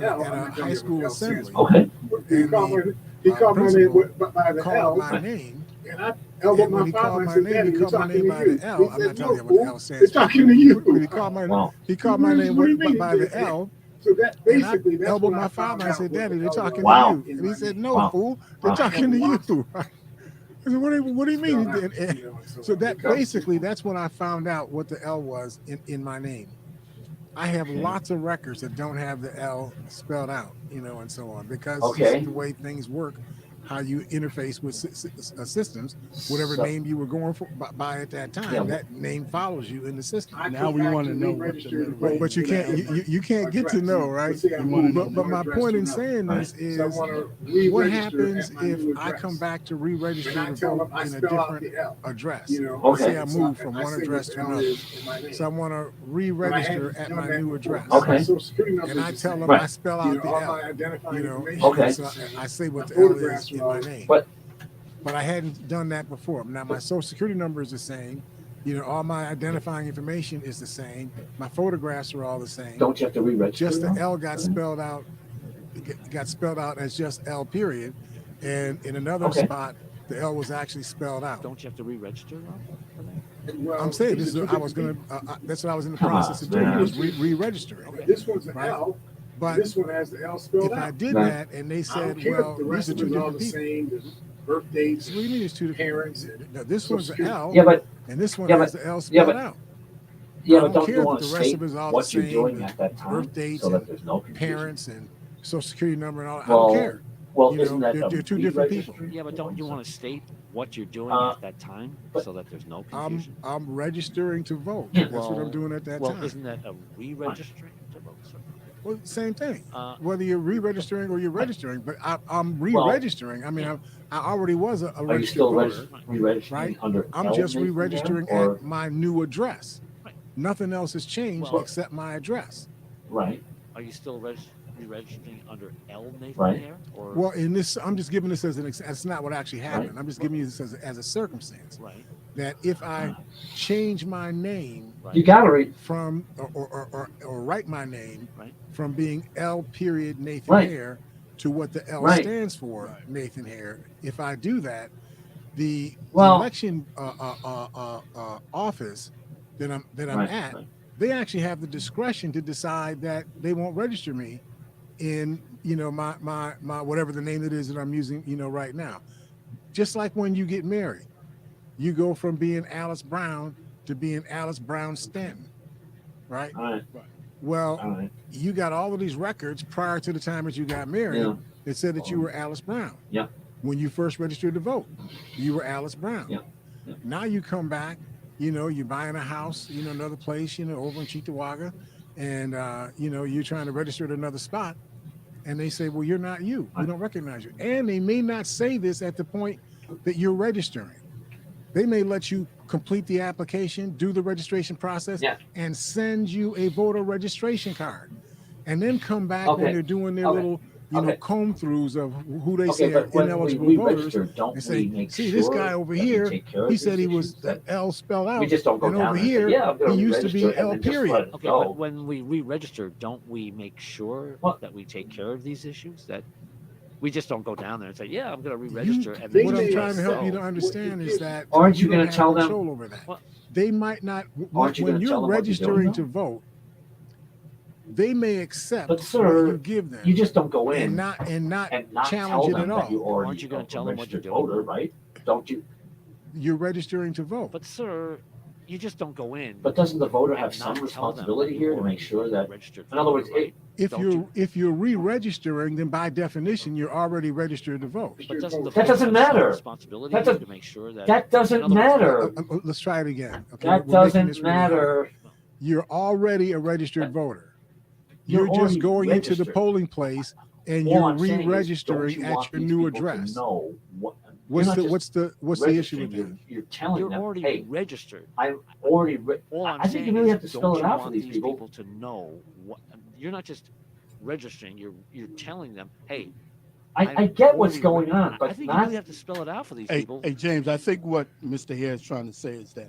Speaker 4: a high school assembly.
Speaker 1: Okay.
Speaker 4: And
Speaker 3: he called my name by the
Speaker 4: called
Speaker 3: L.
Speaker 4: my name.
Speaker 3: And I elbowed
Speaker 4: When
Speaker 3: my
Speaker 4: he
Speaker 3: father
Speaker 4: called
Speaker 3: and
Speaker 4: my
Speaker 3: said,
Speaker 4: name,
Speaker 3: Daddy,
Speaker 4: he
Speaker 3: we're
Speaker 4: called my
Speaker 3: talking
Speaker 4: name
Speaker 3: to
Speaker 4: by the
Speaker 3: you.
Speaker 4: L.
Speaker 3: He
Speaker 4: I'm
Speaker 3: said,
Speaker 4: not telling you
Speaker 3: no,
Speaker 4: what the L
Speaker 3: fool,
Speaker 4: stands
Speaker 3: they're
Speaker 4: for.
Speaker 3: talking to you.
Speaker 4: When he called my name by the L.
Speaker 3: So that
Speaker 4: And
Speaker 3: basically,
Speaker 4: I
Speaker 3: that's
Speaker 4: elbowed
Speaker 3: when
Speaker 4: my
Speaker 3: I found
Speaker 4: father. I
Speaker 3: out
Speaker 4: said,
Speaker 3: what
Speaker 4: Daddy,
Speaker 3: the
Speaker 4: they're
Speaker 3: L
Speaker 4: talking
Speaker 1: Wow.
Speaker 4: to you. And he said, no,
Speaker 1: Wow.
Speaker 4: fool, they're talking to you. I said, what do you mean? So that basically, that's when I found out what the L was in my name. I have lots of records that don't have the L spelled out, you know, and so on, because it's just the way things work, how you interface with systems, whatever name you were going for by at that time, that name follows you in the system.
Speaker 6: Now we want to know what the middle way.
Speaker 4: But you can't get to know, right? But my point in saying this is, what happens if I come back to re-register to vote in a different address? Let's say I move from one address to another. So I want to re-register at my new address. And I tell them I spell out the L. You know, so I say what the L is in my name. But I hadn't done that before. Now my social security number is the same, You know, all my identifying information is the same. My photographs are all the same.
Speaker 7: Don't you have to re-register?
Speaker 4: Just the
Speaker 7: now?
Speaker 4: L got spelled out as just L period, and in another
Speaker 7: Okay.
Speaker 4: spot the L was actually spelled out.
Speaker 5: Don't you have to re-register for that?
Speaker 3: Well,
Speaker 4: I'm saying
Speaker 3: these
Speaker 4: this
Speaker 3: are
Speaker 4: is
Speaker 3: two
Speaker 4: I was gonna that's what I was in the
Speaker 7: Come
Speaker 4: process
Speaker 7: on,
Speaker 4: of doing
Speaker 7: man.
Speaker 4: was re-registering.
Speaker 3: different. This one's an
Speaker 4: Right.
Speaker 3: L,
Speaker 4: But
Speaker 3: this one has the L spelled
Speaker 4: if I
Speaker 3: out.
Speaker 4: did
Speaker 7: Right.
Speaker 4: that and they
Speaker 3: I
Speaker 4: said,
Speaker 3: don't care
Speaker 4: well,
Speaker 3: if the
Speaker 4: these
Speaker 3: rest
Speaker 4: are
Speaker 3: of
Speaker 4: two
Speaker 3: them are all
Speaker 4: different
Speaker 3: the
Speaker 4: people.
Speaker 3: same, the birth dates,
Speaker 4: What do you mean it's two different
Speaker 3: parents.
Speaker 4: No, this one's an L
Speaker 7: Yeah, but
Speaker 4: and this one
Speaker 7: yeah,
Speaker 4: has
Speaker 7: but-
Speaker 4: the L
Speaker 7: yeah,
Speaker 4: spelled
Speaker 7: but-
Speaker 4: out.
Speaker 7: yeah,
Speaker 4: I
Speaker 7: but
Speaker 4: don't
Speaker 7: don't
Speaker 4: care
Speaker 7: you
Speaker 4: if
Speaker 7: want
Speaker 4: the
Speaker 7: to
Speaker 4: rest
Speaker 7: state
Speaker 4: of it is all
Speaker 7: what
Speaker 4: the
Speaker 7: you're
Speaker 4: same,
Speaker 7: doing
Speaker 4: the
Speaker 7: at that time,
Speaker 4: birth dates
Speaker 7: so that
Speaker 4: and
Speaker 7: there's no confusion?
Speaker 4: Parents and social security number and all that. I
Speaker 7: Well,
Speaker 4: don't care.
Speaker 7: Well,
Speaker 4: You
Speaker 7: isn't
Speaker 4: know,
Speaker 7: that
Speaker 4: they're two different people.
Speaker 7: re-registry?
Speaker 5: Yeah, but don't you want to state what you're doing
Speaker 7: Uh,
Speaker 5: at that time
Speaker 7: but-
Speaker 5: so that there's no confusion?
Speaker 4: I'm registering to vote.
Speaker 7: Yeah.
Speaker 4: That's what I'm doing at that
Speaker 5: well,
Speaker 4: time.
Speaker 5: isn't that a re-registering to vote, sir?
Speaker 4: Well, same thing.
Speaker 5: Uh,
Speaker 4: Whether you're re-registering or you're registering, but I'm re-registering. I mean, I already was a
Speaker 7: Are you
Speaker 4: registered
Speaker 7: still
Speaker 4: voter.
Speaker 7: re-registering
Speaker 4: right?
Speaker 7: under?
Speaker 4: I'm
Speaker 7: L
Speaker 4: just
Speaker 7: Nathan
Speaker 4: re-registering
Speaker 7: there, or-
Speaker 4: at my new address.
Speaker 5: Right.
Speaker 4: Nothing else has changed
Speaker 5: Well-
Speaker 4: except my address.
Speaker 7: Right.
Speaker 5: are you still re-registering under L Nathan
Speaker 7: Right.
Speaker 5: Hare? Or
Speaker 4: Well, in this, I'm just giving this as an. That's not what actually happened. I'm just giving you this as a circumstance
Speaker 5: right,
Speaker 4: that if I change my name
Speaker 5: right.
Speaker 7: You gotta read.
Speaker 4: from or write my name
Speaker 5: Right.
Speaker 4: from being L period Nathan
Speaker 7: Right.
Speaker 4: Hare to what the L
Speaker 7: Right.
Speaker 4: stands for, Nathan Hare. If I do that, the
Speaker 7: Well-
Speaker 4: election office that I'm
Speaker 7: Right,
Speaker 4: at,
Speaker 7: right.
Speaker 4: they actually have the discretion to decide that they won't register me in my whatever the name it is that I'm using right now. Just like when you get married, you go from being Alice Brown to being Alice Brown Stanton, right?
Speaker 7: All right.
Speaker 4: Well,
Speaker 7: All right.
Speaker 4: you got all of these records prior to the time that you got married
Speaker 7: Yeah.
Speaker 4: that said that you were Alice Brown.
Speaker 7: Yeah.
Speaker 4: When you first registered to vote, you were Alice Brown.
Speaker 7: Yeah. Yeah.
Speaker 4: Now you come back, you're buying a house, another place, over in Cheektowaga, and you're trying to register at another spot, and they say, well, you're not you. We don't recognize you. And they may not say this at the point that you're registering. They may let you complete the application, do the registration process,
Speaker 7: Yeah.
Speaker 4: and send you a voter registration card, and then come back
Speaker 7: Okay.
Speaker 4: when they're doing their
Speaker 7: Okay.
Speaker 4: little,
Speaker 7: Okay.
Speaker 4: comb throughs of who they
Speaker 7: Okay,
Speaker 4: say are
Speaker 7: but when we
Speaker 4: ineligible voters.
Speaker 7: re-register, don't
Speaker 4: They say,
Speaker 7: we make
Speaker 4: see,
Speaker 7: sure
Speaker 4: this guy over
Speaker 7: that we
Speaker 4: here,
Speaker 7: take care of
Speaker 4: he
Speaker 7: these
Speaker 4: said he was
Speaker 7: issues?
Speaker 4: the L spelled out,
Speaker 7: We just don't go
Speaker 4: and
Speaker 7: down
Speaker 4: over
Speaker 7: there and say,
Speaker 4: here,
Speaker 7: yeah, I'm gonna
Speaker 4: he used to be
Speaker 7: re-register, and
Speaker 4: L
Speaker 7: then just
Speaker 4: period.
Speaker 7: let it
Speaker 5: Okay,
Speaker 7: go.
Speaker 5: but when we re-register, don't we make sure
Speaker 7: What?
Speaker 5: that we take care of these issues? That we just don't go down there and say, "Yeah, I'm going to re-register," and
Speaker 3: they
Speaker 5: then
Speaker 4: What
Speaker 3: may
Speaker 4: I'm trying to help you
Speaker 5: go.
Speaker 4: to understand is that
Speaker 7: Aren't you
Speaker 4: don't
Speaker 7: gonna
Speaker 4: have
Speaker 7: tell them-
Speaker 4: control over that.
Speaker 5: What?
Speaker 4: They might not.
Speaker 7: Aren't you
Speaker 4: When
Speaker 7: gonna tell
Speaker 4: you're
Speaker 7: them what you're doing,
Speaker 4: registering
Speaker 7: though?
Speaker 4: to vote, they may accept
Speaker 7: But,
Speaker 4: what
Speaker 7: sir,
Speaker 4: you give them
Speaker 7: You just don't go in
Speaker 4: and not
Speaker 7: and not
Speaker 4: challenge
Speaker 7: tell
Speaker 4: it
Speaker 7: them
Speaker 4: at
Speaker 7: that you
Speaker 4: all.
Speaker 7: already
Speaker 5: Aren't you gonna
Speaker 7: are a
Speaker 5: tell them what you're
Speaker 7: registered
Speaker 5: doing?
Speaker 7: voter, right? Don't you?
Speaker 4: You're registering to vote.
Speaker 5: But sir, you just don't go in.
Speaker 7: But doesn't the voter have
Speaker 5: and
Speaker 7: some
Speaker 5: not tell them
Speaker 7: responsibility
Speaker 5: that
Speaker 7: here
Speaker 5: you're
Speaker 7: to make sure that?
Speaker 5: registered
Speaker 7: In other
Speaker 5: voter,
Speaker 7: words,
Speaker 5: right?
Speaker 4: If
Speaker 5: Don't
Speaker 4: you're re-registering, then by definition you're already registered to vote.
Speaker 5: But doesn't the
Speaker 7: That
Speaker 5: voter
Speaker 7: doesn't
Speaker 5: have some
Speaker 7: matter.
Speaker 5: responsibility
Speaker 7: That
Speaker 5: here
Speaker 7: doesn't-
Speaker 5: to make sure that
Speaker 7: That
Speaker 5: in
Speaker 7: doesn't
Speaker 5: other words,
Speaker 7: matter.
Speaker 4: Let's try it again. Okay,
Speaker 7: That
Speaker 4: we're making
Speaker 7: doesn't
Speaker 4: this really hard.
Speaker 7: matter.
Speaker 4: You're already a registered voter.
Speaker 7: You're
Speaker 4: You're just
Speaker 7: already
Speaker 4: going into the
Speaker 7: registered.
Speaker 4: polling place and
Speaker 7: All
Speaker 4: you're
Speaker 7: I'm saying is, don't
Speaker 4: re-registering
Speaker 7: you
Speaker 4: at
Speaker 7: want
Speaker 4: your
Speaker 7: these
Speaker 4: new
Speaker 7: people to
Speaker 4: address.
Speaker 7: know what-
Speaker 4: What's
Speaker 7: you're
Speaker 4: the
Speaker 7: not
Speaker 4: what's the what's
Speaker 7: just
Speaker 4: the issue with
Speaker 7: registering,
Speaker 4: that?
Speaker 7: You're telling
Speaker 5: you're
Speaker 7: them,
Speaker 5: already
Speaker 7: hey,
Speaker 5: registered.
Speaker 7: I'm already.
Speaker 5: All I'm
Speaker 7: I think
Speaker 5: saying
Speaker 7: you really
Speaker 5: is,
Speaker 7: have to spell
Speaker 5: don't
Speaker 7: it
Speaker 5: you
Speaker 7: out for
Speaker 5: want
Speaker 7: these people.
Speaker 5: to know what you're not just registering. You're telling them, hey,
Speaker 7: I get what's
Speaker 5: already
Speaker 7: going on,
Speaker 5: I
Speaker 7: but
Speaker 5: think you
Speaker 7: not.
Speaker 5: really have to spell it out for these
Speaker 6: Hey,
Speaker 5: people.
Speaker 6: hey, James, I think what Mr. Hare is trying to say is that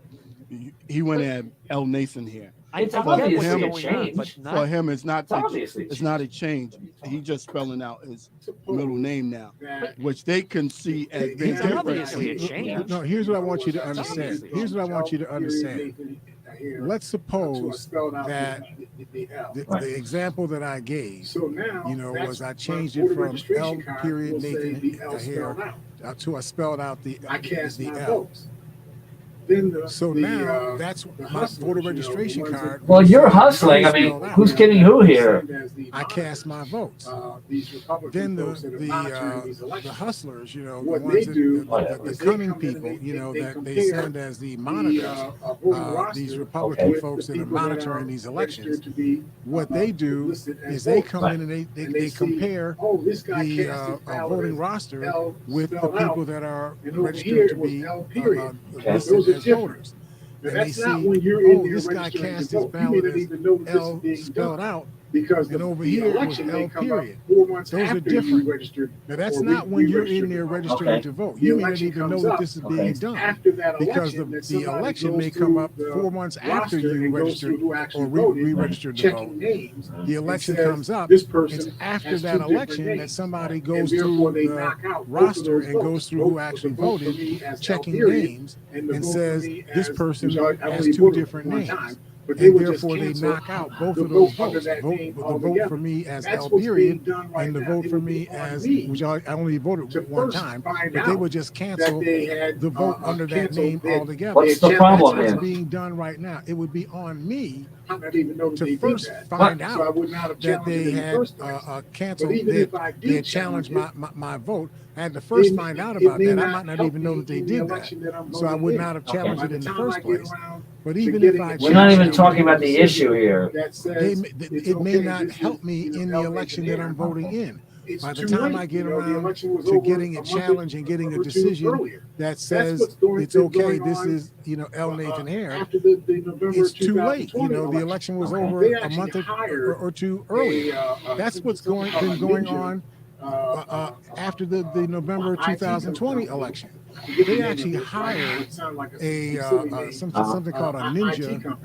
Speaker 6: he went at L. Nathan here.
Speaker 7: It's
Speaker 5: I get
Speaker 6: obviously
Speaker 5: what's
Speaker 6: a
Speaker 5: going on,
Speaker 7: change.
Speaker 5: but
Speaker 6: For
Speaker 5: not
Speaker 6: him, it's not.
Speaker 7: It's obviously
Speaker 6: It's not a change. He's just spelling out his
Speaker 3: Suppose
Speaker 6: middle name now,
Speaker 3: that
Speaker 6: which they can see as being
Speaker 3: It's
Speaker 6: different.
Speaker 5: obviously a change.
Speaker 4: No, here's what I want you to
Speaker 5: It's
Speaker 4: understand.
Speaker 5: obviously-
Speaker 4: Here's what I want you to understand. Let's suppose that the example that I gave,
Speaker 3: So now,
Speaker 4: was I changed it from L period Nathan Hare to I spelled out the
Speaker 3: I cast
Speaker 4: the
Speaker 3: my
Speaker 4: L.
Speaker 3: votes. Then the
Speaker 4: So
Speaker 3: the,
Speaker 4: now that's
Speaker 3: the
Speaker 4: my
Speaker 3: hustlers,
Speaker 4: voter
Speaker 3: the
Speaker 4: registration
Speaker 3: ones that-
Speaker 4: card.
Speaker 7: Well, you're
Speaker 4: was
Speaker 7: hustling. I mean,
Speaker 4: spelled out.
Speaker 7: who's kidding who here?
Speaker 3: Same as the
Speaker 4: I cast my votes.
Speaker 3: these Republican
Speaker 4: Then
Speaker 3: folks that are monitoring these
Speaker 4: the
Speaker 3: elections.
Speaker 4: hustlers, the
Speaker 3: What
Speaker 4: ones
Speaker 3: they
Speaker 4: that,
Speaker 3: do
Speaker 4: the
Speaker 3: is they
Speaker 4: cunning
Speaker 3: come in
Speaker 4: people,
Speaker 3: and they
Speaker 4: that they
Speaker 3: compare
Speaker 4: send as the
Speaker 3: The,
Speaker 4: monitors,
Speaker 3: voter roster
Speaker 4: these Republican
Speaker 3: with
Speaker 4: folks
Speaker 3: the
Speaker 4: that are
Speaker 3: people
Speaker 4: monitoring
Speaker 3: are
Speaker 4: these
Speaker 3: registered
Speaker 4: elections.
Speaker 3: to be,
Speaker 4: What they do
Speaker 3: listed as
Speaker 4: is they
Speaker 3: voters.
Speaker 4: come in and they
Speaker 3: And
Speaker 4: they
Speaker 3: see,
Speaker 4: compare
Speaker 3: oh, this guy
Speaker 4: the
Speaker 3: cast his ballot
Speaker 4: voting
Speaker 3: as
Speaker 4: roster
Speaker 3: L
Speaker 4: with the
Speaker 3: spelled out.
Speaker 4: people that are
Speaker 3: And over here
Speaker 4: registered to
Speaker 3: it was
Speaker 4: be
Speaker 3: L period.
Speaker 7: Okay.
Speaker 4: listed
Speaker 3: Those are
Speaker 4: as
Speaker 3: different.
Speaker 4: voters.
Speaker 3: But
Speaker 4: And they
Speaker 3: that's not
Speaker 4: see,
Speaker 3: when you're in
Speaker 4: oh,
Speaker 3: there
Speaker 4: this guy
Speaker 3: registering
Speaker 4: cast
Speaker 3: to
Speaker 4: his
Speaker 3: vote. You may
Speaker 4: ballot
Speaker 3: not
Speaker 4: as
Speaker 3: even know that this
Speaker 4: L
Speaker 3: is being
Speaker 4: spelled
Speaker 3: done.
Speaker 4: out
Speaker 8: because
Speaker 4: and
Speaker 8: the,
Speaker 4: over
Speaker 8: the
Speaker 4: here it was
Speaker 8: election may
Speaker 4: L
Speaker 8: come up
Speaker 4: period.
Speaker 8: 4 months
Speaker 4: Those are
Speaker 8: after
Speaker 4: different.
Speaker 8: you registered.
Speaker 4: Now that's
Speaker 8: or
Speaker 4: not when you're
Speaker 8: re-registered
Speaker 4: in there
Speaker 8: to vote.
Speaker 4: registering
Speaker 7: Okay.
Speaker 4: to vote.
Speaker 8: The
Speaker 4: You may not
Speaker 8: election
Speaker 4: even know
Speaker 8: comes
Speaker 4: that
Speaker 8: up.
Speaker 4: this is
Speaker 7: Okay.
Speaker 4: being
Speaker 8: It's
Speaker 4: done
Speaker 8: after that
Speaker 4: because
Speaker 8: election that
Speaker 4: the
Speaker 8: somebody
Speaker 4: election
Speaker 8: goes
Speaker 4: may come
Speaker 8: through
Speaker 4: up
Speaker 8: the
Speaker 4: 4 months after
Speaker 8: roster
Speaker 4: you
Speaker 8: and goes
Speaker 4: registered
Speaker 8: through who
Speaker 4: or
Speaker 8: actually voted,
Speaker 4: re-registered to vote.
Speaker 8: checking names.
Speaker 4: The
Speaker 8: and
Speaker 4: election
Speaker 8: says,
Speaker 4: comes up.
Speaker 8: This
Speaker 4: It's
Speaker 8: person
Speaker 4: after
Speaker 8: has
Speaker 4: that
Speaker 8: two different
Speaker 4: election that
Speaker 8: names.
Speaker 4: somebody
Speaker 8: And
Speaker 4: goes
Speaker 8: therefore
Speaker 4: through
Speaker 8: they
Speaker 4: the
Speaker 8: knock out both of
Speaker 4: roster
Speaker 8: those
Speaker 4: and goes
Speaker 8: votes.
Speaker 4: through who
Speaker 8: Vote,
Speaker 4: actually
Speaker 8: the vote for
Speaker 4: voted,
Speaker 8: me as L
Speaker 4: checking
Speaker 8: period,
Speaker 4: names,
Speaker 8: and the
Speaker 4: and
Speaker 8: vote for
Speaker 4: says
Speaker 8: me
Speaker 4: this
Speaker 8: as,
Speaker 4: person
Speaker 8: which I
Speaker 4: has
Speaker 8: only
Speaker 4: two
Speaker 8: voted
Speaker 4: different
Speaker 8: one
Speaker 4: names.
Speaker 8: time, but they
Speaker 4: And
Speaker 8: would just
Speaker 4: therefore they
Speaker 8: cancel
Speaker 4: knock out both
Speaker 8: the
Speaker 4: of those
Speaker 8: vote under
Speaker 4: votes.
Speaker 8: that
Speaker 4: Vote
Speaker 8: name
Speaker 4: the vote for
Speaker 8: altogether.
Speaker 4: me as
Speaker 8: That's
Speaker 4: L
Speaker 8: what's being
Speaker 4: period,
Speaker 8: done right
Speaker 4: and the
Speaker 8: now.
Speaker 4: vote
Speaker 8: It
Speaker 4: for
Speaker 8: would be
Speaker 4: me
Speaker 8: on
Speaker 4: as
Speaker 8: me
Speaker 4: which I only
Speaker 8: to
Speaker 4: voted one
Speaker 8: first
Speaker 4: time,
Speaker 8: find
Speaker 4: but they
Speaker 8: out
Speaker 4: would just
Speaker 8: that
Speaker 4: cancel
Speaker 8: they had
Speaker 4: the vote under that
Speaker 8: canceled.
Speaker 4: name altogether.
Speaker 7: What's the
Speaker 8: That's
Speaker 4: That's
Speaker 7: problem
Speaker 4: what's
Speaker 7: here?
Speaker 4: being done right now. It would be on me
Speaker 8: I didn't even know that
Speaker 4: to
Speaker 8: they did
Speaker 4: first
Speaker 8: that.
Speaker 4: find
Speaker 8: So I
Speaker 4: out
Speaker 8: would not have
Speaker 4: that
Speaker 8: challenged
Speaker 4: they
Speaker 8: it in the
Speaker 4: had
Speaker 8: first place. But
Speaker 4: canceled,
Speaker 8: even if I
Speaker 4: they
Speaker 8: did
Speaker 4: had challenged
Speaker 8: challenge it,
Speaker 4: my vote. I had to first
Speaker 8: then
Speaker 4: find out
Speaker 8: it
Speaker 4: about
Speaker 8: may
Speaker 4: that. I
Speaker 8: not
Speaker 4: might not
Speaker 8: help
Speaker 4: even know
Speaker 8: me
Speaker 4: that they
Speaker 8: in the
Speaker 4: did that.
Speaker 8: election that I'm
Speaker 4: So I
Speaker 8: voting
Speaker 4: would
Speaker 8: in.
Speaker 4: not have
Speaker 7: Okay.
Speaker 4: challenged
Speaker 8: By
Speaker 4: it
Speaker 8: the
Speaker 4: in the
Speaker 8: time
Speaker 4: first
Speaker 8: I get
Speaker 4: place.
Speaker 8: around
Speaker 4: But
Speaker 8: to
Speaker 4: even if
Speaker 8: getting
Speaker 4: I
Speaker 8: a
Speaker 7: We're not even
Speaker 4: challenged
Speaker 7: talking
Speaker 4: it,
Speaker 7: about the issue here.
Speaker 8: that says it's
Speaker 4: it may
Speaker 8: okay,
Speaker 4: not
Speaker 8: this
Speaker 4: help
Speaker 8: is,
Speaker 4: me in the
Speaker 8: L.
Speaker 4: election that I'm voting in.
Speaker 8: It's
Speaker 4: By the
Speaker 8: too
Speaker 4: time
Speaker 8: late.
Speaker 4: I get
Speaker 8: The
Speaker 4: around
Speaker 8: election was
Speaker 4: to
Speaker 8: over
Speaker 4: getting a
Speaker 8: month
Speaker 4: challenge and getting a
Speaker 8: or two
Speaker 4: decision
Speaker 8: earlier.
Speaker 4: that
Speaker 8: That's
Speaker 4: says
Speaker 8: what's
Speaker 4: it's okay,
Speaker 8: going
Speaker 4: this
Speaker 8: on
Speaker 4: is, L. Nathan Hare,
Speaker 8: after the November
Speaker 4: it's too late.
Speaker 8: 2020
Speaker 4: The
Speaker 8: election.
Speaker 4: election was
Speaker 7: Okay.
Speaker 4: over
Speaker 8: They
Speaker 4: a
Speaker 8: actually
Speaker 4: month
Speaker 8: hired
Speaker 4: or two earlier. That's what's been going on after the November 2020 election. They actually hired something called a ninja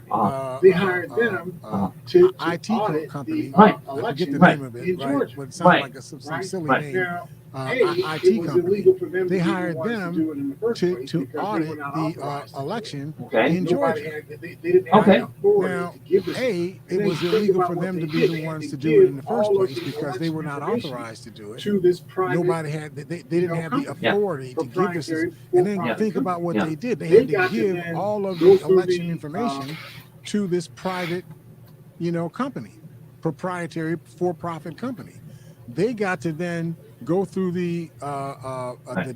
Speaker 8: They hired them to
Speaker 4: IT
Speaker 8: audit
Speaker 4: company.
Speaker 8: the
Speaker 7: Right.
Speaker 4: I forget the
Speaker 8: election
Speaker 4: name of it,
Speaker 8: in
Speaker 4: right?
Speaker 8: Georgia.
Speaker 4: But it sounds
Speaker 7: Right.
Speaker 4: like some
Speaker 8: Right.
Speaker 4: silly
Speaker 7: Right.
Speaker 4: name.
Speaker 8: Now,
Speaker 4: IT
Speaker 8: it was
Speaker 4: company.
Speaker 8: illegal for them
Speaker 4: They
Speaker 8: to be the
Speaker 4: hired
Speaker 8: ones
Speaker 4: them
Speaker 8: to do it in the first place
Speaker 4: to
Speaker 8: because they
Speaker 4: audit
Speaker 8: were not
Speaker 4: the
Speaker 8: authorized to do it.
Speaker 4: election
Speaker 7: Okay.
Speaker 4: in
Speaker 8: Nobody
Speaker 4: Georgia.
Speaker 8: had, they didn't have
Speaker 7: Okay.
Speaker 8: the authority
Speaker 4: Now,
Speaker 8: to give this.
Speaker 4: A,
Speaker 8: And
Speaker 4: it
Speaker 8: then
Speaker 4: was
Speaker 8: think
Speaker 4: illegal
Speaker 8: about
Speaker 4: for
Speaker 8: what
Speaker 4: them
Speaker 8: they
Speaker 4: to be
Speaker 8: did.
Speaker 4: the
Speaker 8: They had
Speaker 4: ones to
Speaker 8: to
Speaker 4: do it in
Speaker 8: give
Speaker 4: the first
Speaker 8: all of
Speaker 4: place
Speaker 8: the
Speaker 4: because they were not
Speaker 8: election
Speaker 4: authorized to do it.
Speaker 8: to this private.
Speaker 4: Nobody had, they didn't have the
Speaker 8: company.
Speaker 4: authority to give this.
Speaker 8: Proprietary
Speaker 4: And then
Speaker 8: for-profit
Speaker 4: think about
Speaker 8: company.
Speaker 4: what
Speaker 7: Yeah.
Speaker 4: they did. They
Speaker 8: They
Speaker 4: had to
Speaker 8: got to
Speaker 4: give
Speaker 8: then
Speaker 4: all of
Speaker 8: go
Speaker 4: the
Speaker 8: through
Speaker 4: election
Speaker 8: the,
Speaker 4: information to this private, company, proprietary for-profit company. They got to then go through the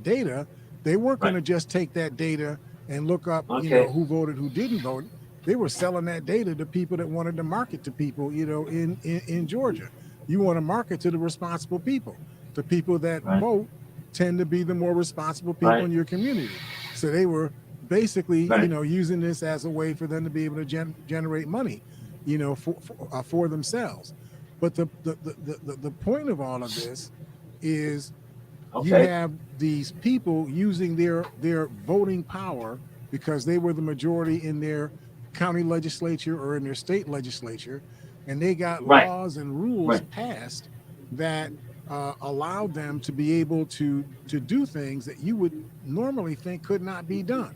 Speaker 4: data. They weren't going to just take that data and look up,
Speaker 7: Okay.
Speaker 4: who voted, who didn't vote. They were selling that data to people that wanted to market to people, in Georgia. You want to market to the responsible people. The people that
Speaker 7: Right.
Speaker 4: vote tend to be the more responsible people
Speaker 7: Right.
Speaker 4: in your community. So they were basically,
Speaker 7: Right.
Speaker 4: using this as a way for them to be able to generate money, for themselves. But the point of all of this is you
Speaker 7: Okay.
Speaker 4: have these people using their voting power because they were the majority in their county legislature or in their state legislature, and they got
Speaker 7: Right.
Speaker 4: laws and rules
Speaker 7: Right.
Speaker 4: passed that allowed them to be able to do things that you would normally think could not be done,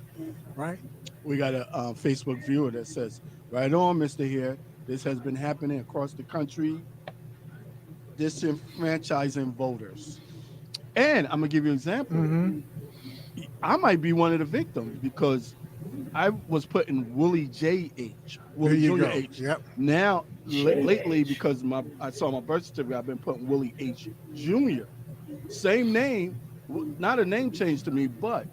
Speaker 4: right?
Speaker 6: We got a Facebook viewer that says, "Right on, Mr. Here. This has been happening across the country, disenfranchising voters." And I'm gonna give you an example.
Speaker 4: Mm-hmm.
Speaker 6: I might be one of the victims because I was putting Willie J.H.
Speaker 4: There
Speaker 6: Willie
Speaker 4: you
Speaker 6: Jr.
Speaker 4: go.
Speaker 6: H.
Speaker 4: Yep.
Speaker 6: Now, lately, because I saw my birth certificate, I've been putting Willie H. Jr. Same name, not a name change to me, but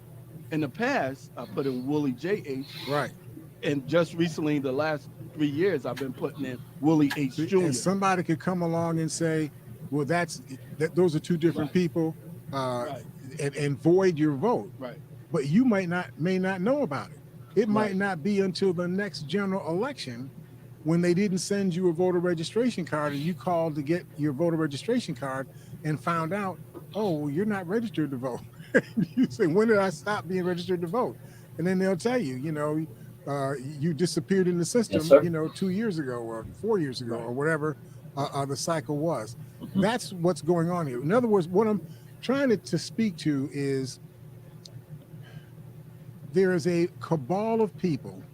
Speaker 6: in the past, I put in Willie J.H.
Speaker 4: Right.
Speaker 6: And just recently, the last 3 years, I've been putting in Willie H. Jr.
Speaker 4: And somebody could come along and say, well, those are two different people,
Speaker 6: Right.
Speaker 4: and void your vote.
Speaker 6: Right.
Speaker 4: But you may not know about it. It might
Speaker 6: Right.
Speaker 4: not be until the next general election when they didn't send you a voter registration card and you called to get your voter registration card and found out, oh, well, you're not registered to vote. You say, when did I stop being registered to vote? And then they'll tell you, you disappeared in the system,
Speaker 7: Yes, sir.
Speaker 4: 2 years ago or 4 years ago or whatever the cycle was.
Speaker 7: Mhm.
Speaker 4: That's what's going on here. In other words, what I'm trying to speak to is there is a cabal of people.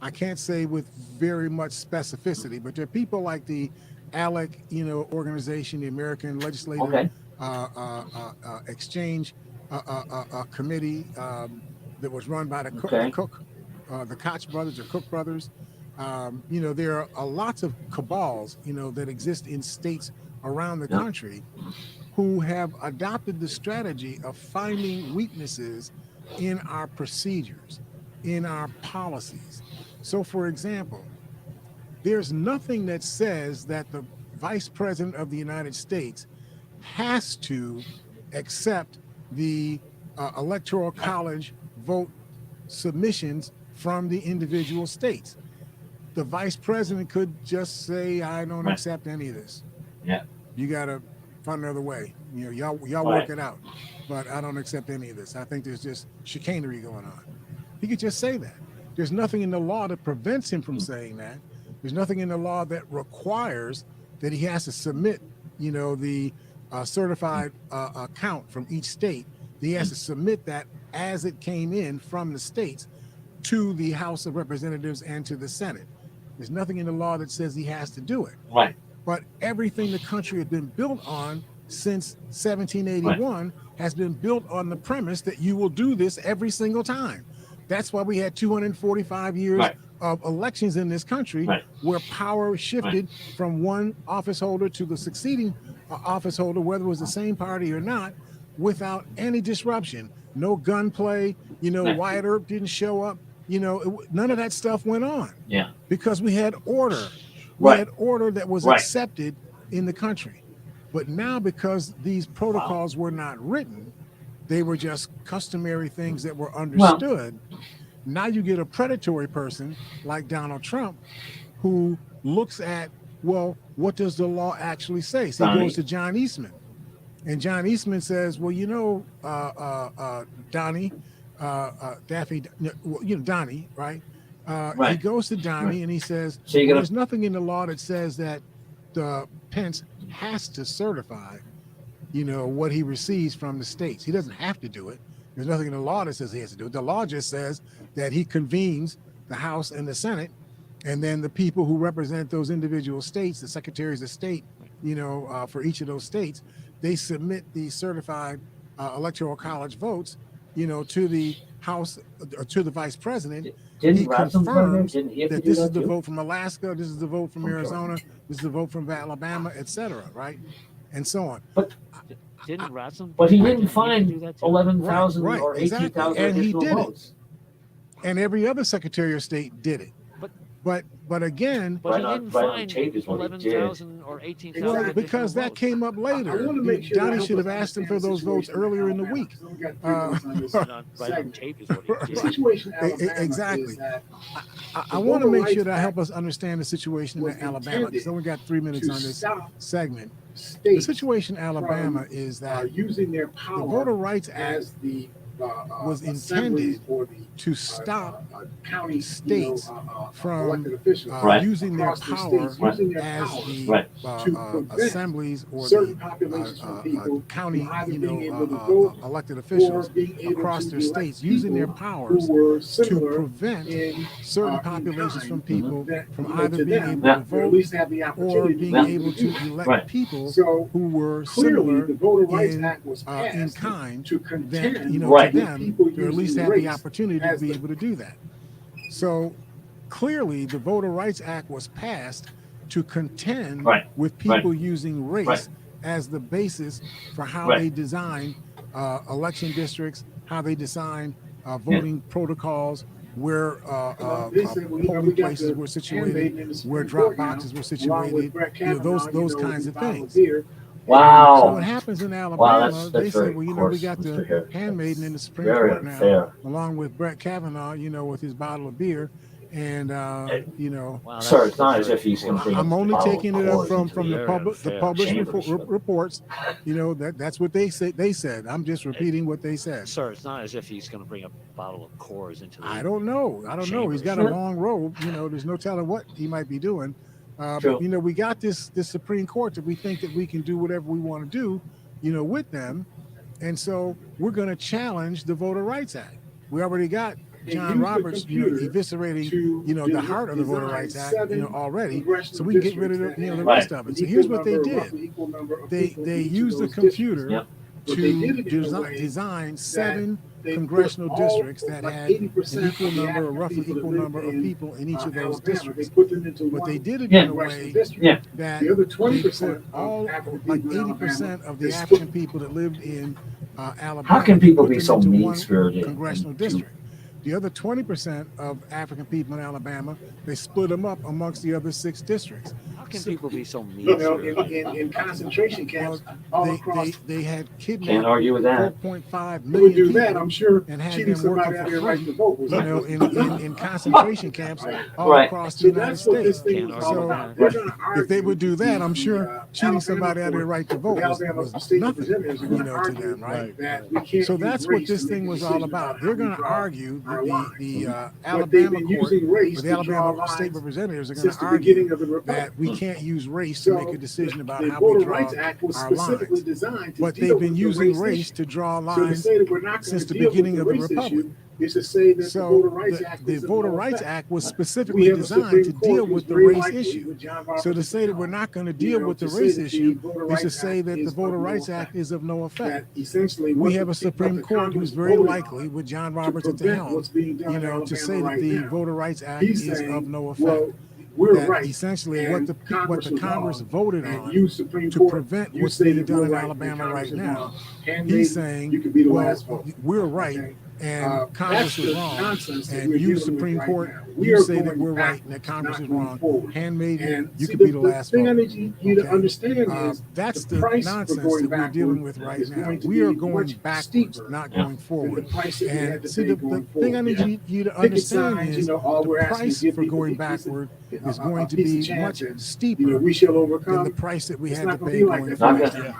Speaker 4: I can't say with very much specificity, but there are people like the ALEC, organization, the American Legislative
Speaker 7: Okay.
Speaker 4: Exchange Committee that was run by the
Speaker 7: Okay.
Speaker 4: the Koch brothers or Cook brothers. There are lots of cabals, that exist in states around the
Speaker 7: Yeah.
Speaker 4: country who have adopted the strategy of finding weaknesses in our procedures, in our policies. So, for example, there's nothing that says that the Vice President of the United States has to accept the Electoral College vote submissions from the individual states. the vice president could just say, I don't
Speaker 7: Right.
Speaker 4: accept any of this.
Speaker 7: Yeah.
Speaker 4: You got to find another way. You know, y'all
Speaker 7: Right.
Speaker 4: work it out. But I don't accept any of this. I think there's just chicanery going on. He could just say that. There's nothing in the law that prevents him from saying that. There's nothing in the law that requires that he has to submit, you know, the certified account from each state. He has to submit that as it came in from the states to the House of Representatives and to the Senate. There's nothing in the law that says he has to do it.
Speaker 7: Right.
Speaker 4: But everything the country has been built on since 1781 has been built on the premise that you will do this every single time. That's why we had 245 years
Speaker 7: Right.
Speaker 4: of elections in this country
Speaker 7: Right.
Speaker 4: where power shifted from one office holder to the succeeding office holder, whether it was the same party or not, without any disruption. No gunplay, you know,
Speaker 7: Right.
Speaker 4: Wyatt Earp didn't show up, you know, none of that stuff went on
Speaker 7: Yeah.
Speaker 4: because we had order. We
Speaker 7: Right.
Speaker 4: had order that was
Speaker 7: Right.
Speaker 4: accepted in the country. But now, because these protocols were not written, they were just customary things that were understood. Now you get a predatory person like Donald Trump who looks at, well, what does the law actually say? So he
Speaker 7: Donnie.
Speaker 4: goes to John Eastman. And John Eastman says, well, you know, Donnie, Daffy, well, you know, Donnie, right? He
Speaker 7: Right.
Speaker 4: goes to Donnie
Speaker 7: Right.
Speaker 4: and he says,
Speaker 7: So you're
Speaker 4: well,
Speaker 7: gonna-
Speaker 4: there's nothing in the law that says that the Pence has to certify, you know, what he receives from the states. He doesn't have to do it. There's nothing in the law that says he has to do it. The law just says that he convenes the House and the Senate, and then the people who represent those individual states, the secretaries of state, you know, for each of those states, they submit the certified electoral college votes, you know, to the House or to the vice president.
Speaker 7: Didn't
Speaker 4: He
Speaker 7: Ransom come in?
Speaker 4: confirms
Speaker 7: Didn't he have to
Speaker 4: that
Speaker 7: do
Speaker 4: this is
Speaker 7: that
Speaker 4: the
Speaker 7: too?
Speaker 4: vote from Alaska, this is the vote from
Speaker 7: From
Speaker 4: Arizona, this is the vote from Alabama, et cetera, right? And so on.
Speaker 5: Didn't Ransom?
Speaker 7: But he
Speaker 5: didn't
Speaker 7: didn't
Speaker 5: have to
Speaker 7: find
Speaker 5: do that too?
Speaker 7: 11,000
Speaker 4: Right,
Speaker 7: or
Speaker 4: exactly.
Speaker 7: 18,000
Speaker 4: And he
Speaker 7: additional
Speaker 4: did it.
Speaker 7: votes.
Speaker 4: And every other secretary of state did it. But again,
Speaker 5: But
Speaker 7: Right
Speaker 5: he
Speaker 7: on-
Speaker 5: didn't
Speaker 7: right on
Speaker 5: find
Speaker 7: tape is what he did.
Speaker 5: 11,000 or 18,000
Speaker 4: well,
Speaker 5: additional
Speaker 4: because that
Speaker 5: votes.
Speaker 4: came up later.
Speaker 8: I wanna make sure that
Speaker 4: Donnie
Speaker 8: help
Speaker 4: should have
Speaker 8: us
Speaker 4: asked him for
Speaker 8: understand
Speaker 4: those
Speaker 8: the
Speaker 4: votes
Speaker 8: situation
Speaker 4: earlier in the
Speaker 8: Alabama,
Speaker 4: week.
Speaker 8: because we got 3 minutes on this
Speaker 5: Right on
Speaker 8: segment.
Speaker 5: tape is what he
Speaker 8: The
Speaker 5: did.
Speaker 8: situation in Alabama
Speaker 4: Exactly.
Speaker 8: is that
Speaker 4: I want to make sure that I help us understand the situation
Speaker 8: was
Speaker 4: in Alabama,
Speaker 8: intended
Speaker 4: because only got 3 minutes
Speaker 8: to
Speaker 4: on this
Speaker 8: stop
Speaker 4: segment. The
Speaker 8: states
Speaker 4: situation in Alabama is
Speaker 8: are
Speaker 4: that
Speaker 8: using their
Speaker 4: the
Speaker 8: power
Speaker 4: Voter Rights Act
Speaker 8: as the
Speaker 4: was
Speaker 8: assemblies
Speaker 4: intended
Speaker 8: or the
Speaker 4: to stop
Speaker 8: county
Speaker 4: states from
Speaker 8: elected officials
Speaker 7: Right.
Speaker 4: using their
Speaker 8: across the
Speaker 4: power
Speaker 8: states, using their
Speaker 4: as
Speaker 8: power
Speaker 4: the
Speaker 7: Right.
Speaker 8: to prevent
Speaker 4: assemblies or
Speaker 8: certain
Speaker 4: the
Speaker 8: populations from people
Speaker 4: county,
Speaker 8: from either
Speaker 4: you
Speaker 8: being able to
Speaker 4: know,
Speaker 8: vote
Speaker 4: elected
Speaker 8: or
Speaker 4: officials
Speaker 8: being able
Speaker 4: across
Speaker 8: to
Speaker 4: their
Speaker 8: elect
Speaker 4: states using their
Speaker 8: people
Speaker 4: powers
Speaker 8: who were
Speaker 4: to
Speaker 8: similar
Speaker 4: prevent
Speaker 8: in
Speaker 4: certain
Speaker 8: in
Speaker 4: populations
Speaker 8: kind
Speaker 4: from people
Speaker 8: that,
Speaker 4: from
Speaker 8: you know,
Speaker 4: either
Speaker 8: to
Speaker 4: being
Speaker 8: them,
Speaker 4: able
Speaker 7: Yeah.
Speaker 4: to
Speaker 8: or at
Speaker 4: vote
Speaker 8: least have the
Speaker 4: or
Speaker 8: opportunity
Speaker 4: being
Speaker 8: to
Speaker 4: able
Speaker 8: do
Speaker 4: to
Speaker 8: that.
Speaker 4: elect
Speaker 7: Right.
Speaker 4: people
Speaker 8: So
Speaker 4: who were
Speaker 8: clearly,
Speaker 4: similar
Speaker 8: the Voter Rights
Speaker 4: in
Speaker 8: Act was passed
Speaker 4: in kind,
Speaker 8: to
Speaker 4: that,
Speaker 8: contend
Speaker 4: you know,
Speaker 7: Right.
Speaker 4: to
Speaker 8: with
Speaker 4: them,
Speaker 8: people
Speaker 4: to at least
Speaker 8: using
Speaker 4: have the
Speaker 8: race
Speaker 4: opportunity to
Speaker 8: as
Speaker 4: be
Speaker 8: the
Speaker 4: able to do that. So clearly, the Voter Rights Act was passed to contend
Speaker 7: Right.
Speaker 4: with people using race
Speaker 7: Right.
Speaker 4: as the basis for how
Speaker 7: Right.
Speaker 4: they design election districts, how they design voting protocols, where
Speaker 8: they said, well, you know,
Speaker 4: polling
Speaker 8: we got
Speaker 4: places
Speaker 8: the
Speaker 4: were
Speaker 8: handmaiden
Speaker 4: situated,
Speaker 8: in the
Speaker 4: where
Speaker 8: Supreme
Speaker 4: drop
Speaker 8: Court now,
Speaker 4: boxes were
Speaker 8: along with
Speaker 4: situated,
Speaker 8: Brett
Speaker 4: you know,
Speaker 8: Kavanaugh,
Speaker 4: those
Speaker 8: with
Speaker 4: kinds
Speaker 8: his
Speaker 4: of
Speaker 8: bottle
Speaker 4: things.
Speaker 8: beer.
Speaker 4: So
Speaker 7: Wow.
Speaker 4: what happens in Alabama,
Speaker 7: Wow, that's
Speaker 4: they
Speaker 7: very
Speaker 4: said, well, you know, we
Speaker 7: coarse,
Speaker 4: got
Speaker 7: Mr.
Speaker 4: the
Speaker 7: Hill.
Speaker 4: handmaiden in the
Speaker 7: That's
Speaker 4: Supreme
Speaker 7: very
Speaker 4: Court now,
Speaker 7: unfair.
Speaker 4: along with Brett Kavanaugh, you know, with his bottle of beer. And, you know,
Speaker 5: Wow,
Speaker 7: Sir, it's not as
Speaker 5: very
Speaker 7: if he's going to bring
Speaker 4: I'm
Speaker 7: up
Speaker 4: only
Speaker 7: the bottle
Speaker 4: taking
Speaker 7: of
Speaker 4: it up
Speaker 7: Coors
Speaker 4: from
Speaker 7: into
Speaker 4: the
Speaker 5: Very
Speaker 4: public, the
Speaker 5: unfair.
Speaker 4: published
Speaker 7: Chambers.
Speaker 4: reports. You know, that's what they said. They said. I'm just repeating what they said.
Speaker 5: Sir, it's not as if he's going to bring a bottle of Coors into the.
Speaker 4: I don't know. He's got a
Speaker 7: Chambers.
Speaker 4: long robe. You know, there's no telling what he might be doing.
Speaker 7: True.
Speaker 4: But you know, we got this Supreme Court that we think that we can do whatever we want to do, you know, with them, and so we're going to challenge the Voter Rights Act. We already got John Roberts, you know, eviscerating, you know, the heart of the Voter Rights Act, you know, already, so we can get rid of the, you know, the rest of it. So here's what they did: they used the computer
Speaker 7: Yep.
Speaker 4: to design 7 congressional districts that had an equal number, or roughly equal number of people in each of those districts. But they did it
Speaker 7: Yeah.
Speaker 4: in a way
Speaker 7: Yeah.
Speaker 4: that
Speaker 8: The other
Speaker 4: they
Speaker 8: 20%
Speaker 4: put all,
Speaker 8: of African
Speaker 4: like
Speaker 8: people in
Speaker 4: 80% of the
Speaker 8: is
Speaker 4: African people that lived in Alabama.
Speaker 7: How can people
Speaker 4: put
Speaker 7: be
Speaker 4: them
Speaker 7: so
Speaker 4: into one
Speaker 7: mean-spirited?
Speaker 4: congressional
Speaker 7: and
Speaker 4: district? The other 20% of African people in Alabama, they split them up amongst the other 6 districts.
Speaker 5: can people be so mean?
Speaker 8: You know, in concentration camps all across.
Speaker 4: They had
Speaker 7: Can't
Speaker 4: kidnapped
Speaker 7: argue with that.
Speaker 4: 4.5
Speaker 8: Who would
Speaker 4: million
Speaker 8: do
Speaker 4: people
Speaker 8: that? I'm sure
Speaker 4: and had
Speaker 8: cheating
Speaker 4: them working
Speaker 8: somebody out
Speaker 4: for
Speaker 8: here right
Speaker 4: free,
Speaker 8: to vote was
Speaker 4: you
Speaker 8: like,
Speaker 4: know, in concentration camps all
Speaker 7: Right.
Speaker 4: across the
Speaker 8: so
Speaker 4: United
Speaker 8: that's what this
Speaker 4: States.
Speaker 8: thing was all
Speaker 4: So
Speaker 8: about. They're gonna
Speaker 4: if they
Speaker 8: argue
Speaker 4: would do that, I'm
Speaker 8: the,
Speaker 4: sure cheating
Speaker 8: Alabama
Speaker 4: somebody out of their
Speaker 8: court,
Speaker 4: right to
Speaker 8: the
Speaker 4: vote
Speaker 8: Alabama
Speaker 4: was
Speaker 8: state
Speaker 4: nothing,
Speaker 8: representatives are
Speaker 4: you
Speaker 8: gonna
Speaker 4: know, to
Speaker 8: argue
Speaker 4: them, right?
Speaker 8: that we can't
Speaker 4: So
Speaker 8: use
Speaker 4: that's what
Speaker 8: race
Speaker 4: this
Speaker 8: to make
Speaker 4: thing
Speaker 8: a
Speaker 4: was all
Speaker 8: decision
Speaker 4: about.
Speaker 8: how
Speaker 4: They're
Speaker 8: we
Speaker 4: going to
Speaker 8: draw
Speaker 4: argue,
Speaker 8: our
Speaker 4: the
Speaker 8: lines.
Speaker 4: Alabama
Speaker 8: But they've been
Speaker 4: court,
Speaker 8: using race
Speaker 4: or the
Speaker 8: to draw
Speaker 4: Alabama state
Speaker 8: lines
Speaker 4: representatives are going
Speaker 8: since
Speaker 4: to
Speaker 8: the
Speaker 4: argue
Speaker 8: beginning of the republic.
Speaker 4: that we can't use race to
Speaker 8: So
Speaker 4: make a decision about
Speaker 8: the
Speaker 4: how we
Speaker 8: Voter
Speaker 4: draw
Speaker 8: Rights Act was
Speaker 4: our
Speaker 8: specifically
Speaker 4: lines.
Speaker 8: designed to
Speaker 4: But
Speaker 8: deal
Speaker 4: they've been
Speaker 8: with the
Speaker 4: using
Speaker 8: race
Speaker 4: race
Speaker 8: issue.
Speaker 4: to draw
Speaker 8: So to
Speaker 4: lines
Speaker 8: say that we're not going
Speaker 4: since
Speaker 8: to
Speaker 4: the
Speaker 8: deal with
Speaker 4: beginning
Speaker 8: the
Speaker 4: of the
Speaker 8: race
Speaker 4: republic.
Speaker 8: issue is to say that the
Speaker 4: So
Speaker 8: Voter Rights Act
Speaker 4: the
Speaker 8: is in
Speaker 4: Voter
Speaker 8: no
Speaker 4: Rights
Speaker 8: effect.
Speaker 4: Act was
Speaker 8: We
Speaker 4: specifically
Speaker 8: have a
Speaker 4: designed
Speaker 8: Supreme
Speaker 4: to
Speaker 8: Court
Speaker 4: deal
Speaker 8: who's
Speaker 4: with the
Speaker 8: very
Speaker 4: race
Speaker 8: likely
Speaker 4: issue.
Speaker 8: with John
Speaker 4: So
Speaker 8: Roberts
Speaker 4: to
Speaker 8: at
Speaker 4: say
Speaker 8: the
Speaker 4: that we're
Speaker 8: helm,
Speaker 4: not going to
Speaker 8: you
Speaker 4: deal
Speaker 8: know,
Speaker 4: with the
Speaker 8: to say
Speaker 4: race
Speaker 8: that the
Speaker 4: issue
Speaker 8: Voter
Speaker 4: is to
Speaker 8: Rights
Speaker 4: say
Speaker 8: Act
Speaker 4: that the
Speaker 8: is
Speaker 4: Voter
Speaker 8: of no
Speaker 4: Rights Act
Speaker 8: effect.
Speaker 4: is of no effect.
Speaker 8: That essentially
Speaker 4: We
Speaker 8: what
Speaker 4: have
Speaker 8: the-
Speaker 4: a Supreme
Speaker 8: what the
Speaker 4: Court
Speaker 8: Congress
Speaker 4: who's very
Speaker 8: voted
Speaker 4: likely,
Speaker 8: on
Speaker 4: with John
Speaker 8: to
Speaker 4: Roberts at the
Speaker 8: prevent
Speaker 4: helm,
Speaker 8: what's being done
Speaker 4: you
Speaker 8: in
Speaker 4: know, to
Speaker 8: Alabama
Speaker 4: say that
Speaker 8: right
Speaker 4: the
Speaker 8: now.
Speaker 4: Voter Rights Act
Speaker 8: He's
Speaker 4: is
Speaker 8: saying,
Speaker 4: of no effect.
Speaker 8: well, we're
Speaker 4: That
Speaker 8: right.
Speaker 4: essentially what
Speaker 8: and
Speaker 4: the
Speaker 8: Congress was
Speaker 4: Congress
Speaker 8: wrong.
Speaker 4: voted
Speaker 8: And
Speaker 4: on
Speaker 8: you, Supreme
Speaker 4: to
Speaker 8: Court,
Speaker 4: prevent
Speaker 8: you
Speaker 4: what's
Speaker 8: say
Speaker 4: being
Speaker 8: that
Speaker 4: done
Speaker 8: we're
Speaker 4: in
Speaker 8: right and
Speaker 4: Alabama
Speaker 8: Congress
Speaker 4: right
Speaker 8: is
Speaker 4: now.
Speaker 8: wrong. And
Speaker 4: He's
Speaker 8: maybe
Speaker 4: saying,
Speaker 8: you could be the
Speaker 4: well,
Speaker 8: last vote.
Speaker 4: we're right
Speaker 8: Okay?
Speaker 4: and Congress
Speaker 8: That's
Speaker 4: is
Speaker 8: the
Speaker 4: wrong,
Speaker 8: nonsense that
Speaker 4: and
Speaker 8: we're
Speaker 4: you,
Speaker 8: dealing
Speaker 4: Supreme
Speaker 8: with right
Speaker 4: Court,
Speaker 8: now. We
Speaker 4: you
Speaker 8: are
Speaker 4: say that
Speaker 8: going
Speaker 4: we're right
Speaker 8: backwards,
Speaker 4: and that Congress
Speaker 8: not
Speaker 4: is
Speaker 8: going
Speaker 4: wrong.
Speaker 8: forward.
Speaker 4: Handmaiden,
Speaker 8: And
Speaker 4: you
Speaker 8: see,
Speaker 4: could be the last
Speaker 8: thing I
Speaker 4: vote.
Speaker 8: need you to understand is
Speaker 4: that's
Speaker 8: the
Speaker 4: the
Speaker 8: price for
Speaker 4: nonsense
Speaker 8: going
Speaker 4: that we're dealing with
Speaker 8: backward
Speaker 4: right
Speaker 8: is
Speaker 4: now.
Speaker 8: going to
Speaker 4: We are
Speaker 8: be
Speaker 4: going
Speaker 8: much
Speaker 4: backwards,
Speaker 8: steeper
Speaker 4: not
Speaker 7: Yeah.
Speaker 4: going
Speaker 8: than the
Speaker 4: forward.
Speaker 8: price that we had
Speaker 4: And
Speaker 8: to
Speaker 4: see,
Speaker 8: pay
Speaker 4: the
Speaker 8: going
Speaker 4: thing I
Speaker 8: forward.
Speaker 4: need you to
Speaker 8: Picket
Speaker 4: understand
Speaker 8: signs,
Speaker 4: is
Speaker 8: you know, all
Speaker 4: the
Speaker 8: we're asking
Speaker 4: price
Speaker 8: is give
Speaker 4: for
Speaker 8: people
Speaker 4: going
Speaker 8: a piece of-
Speaker 4: backward
Speaker 8: a-
Speaker 4: is
Speaker 8: a
Speaker 4: going to
Speaker 8: piece of
Speaker 4: be
Speaker 8: chance
Speaker 4: much
Speaker 8: and, you know,
Speaker 4: steeper
Speaker 8: we shall
Speaker 4: than
Speaker 8: overcome.
Speaker 4: the price that we
Speaker 8: It's
Speaker 4: had
Speaker 8: not
Speaker 4: to
Speaker 8: going
Speaker 4: pay
Speaker 8: to be like
Speaker 4: going
Speaker 8: that.
Speaker 7: Not
Speaker 4: forward.
Speaker 7: gonna-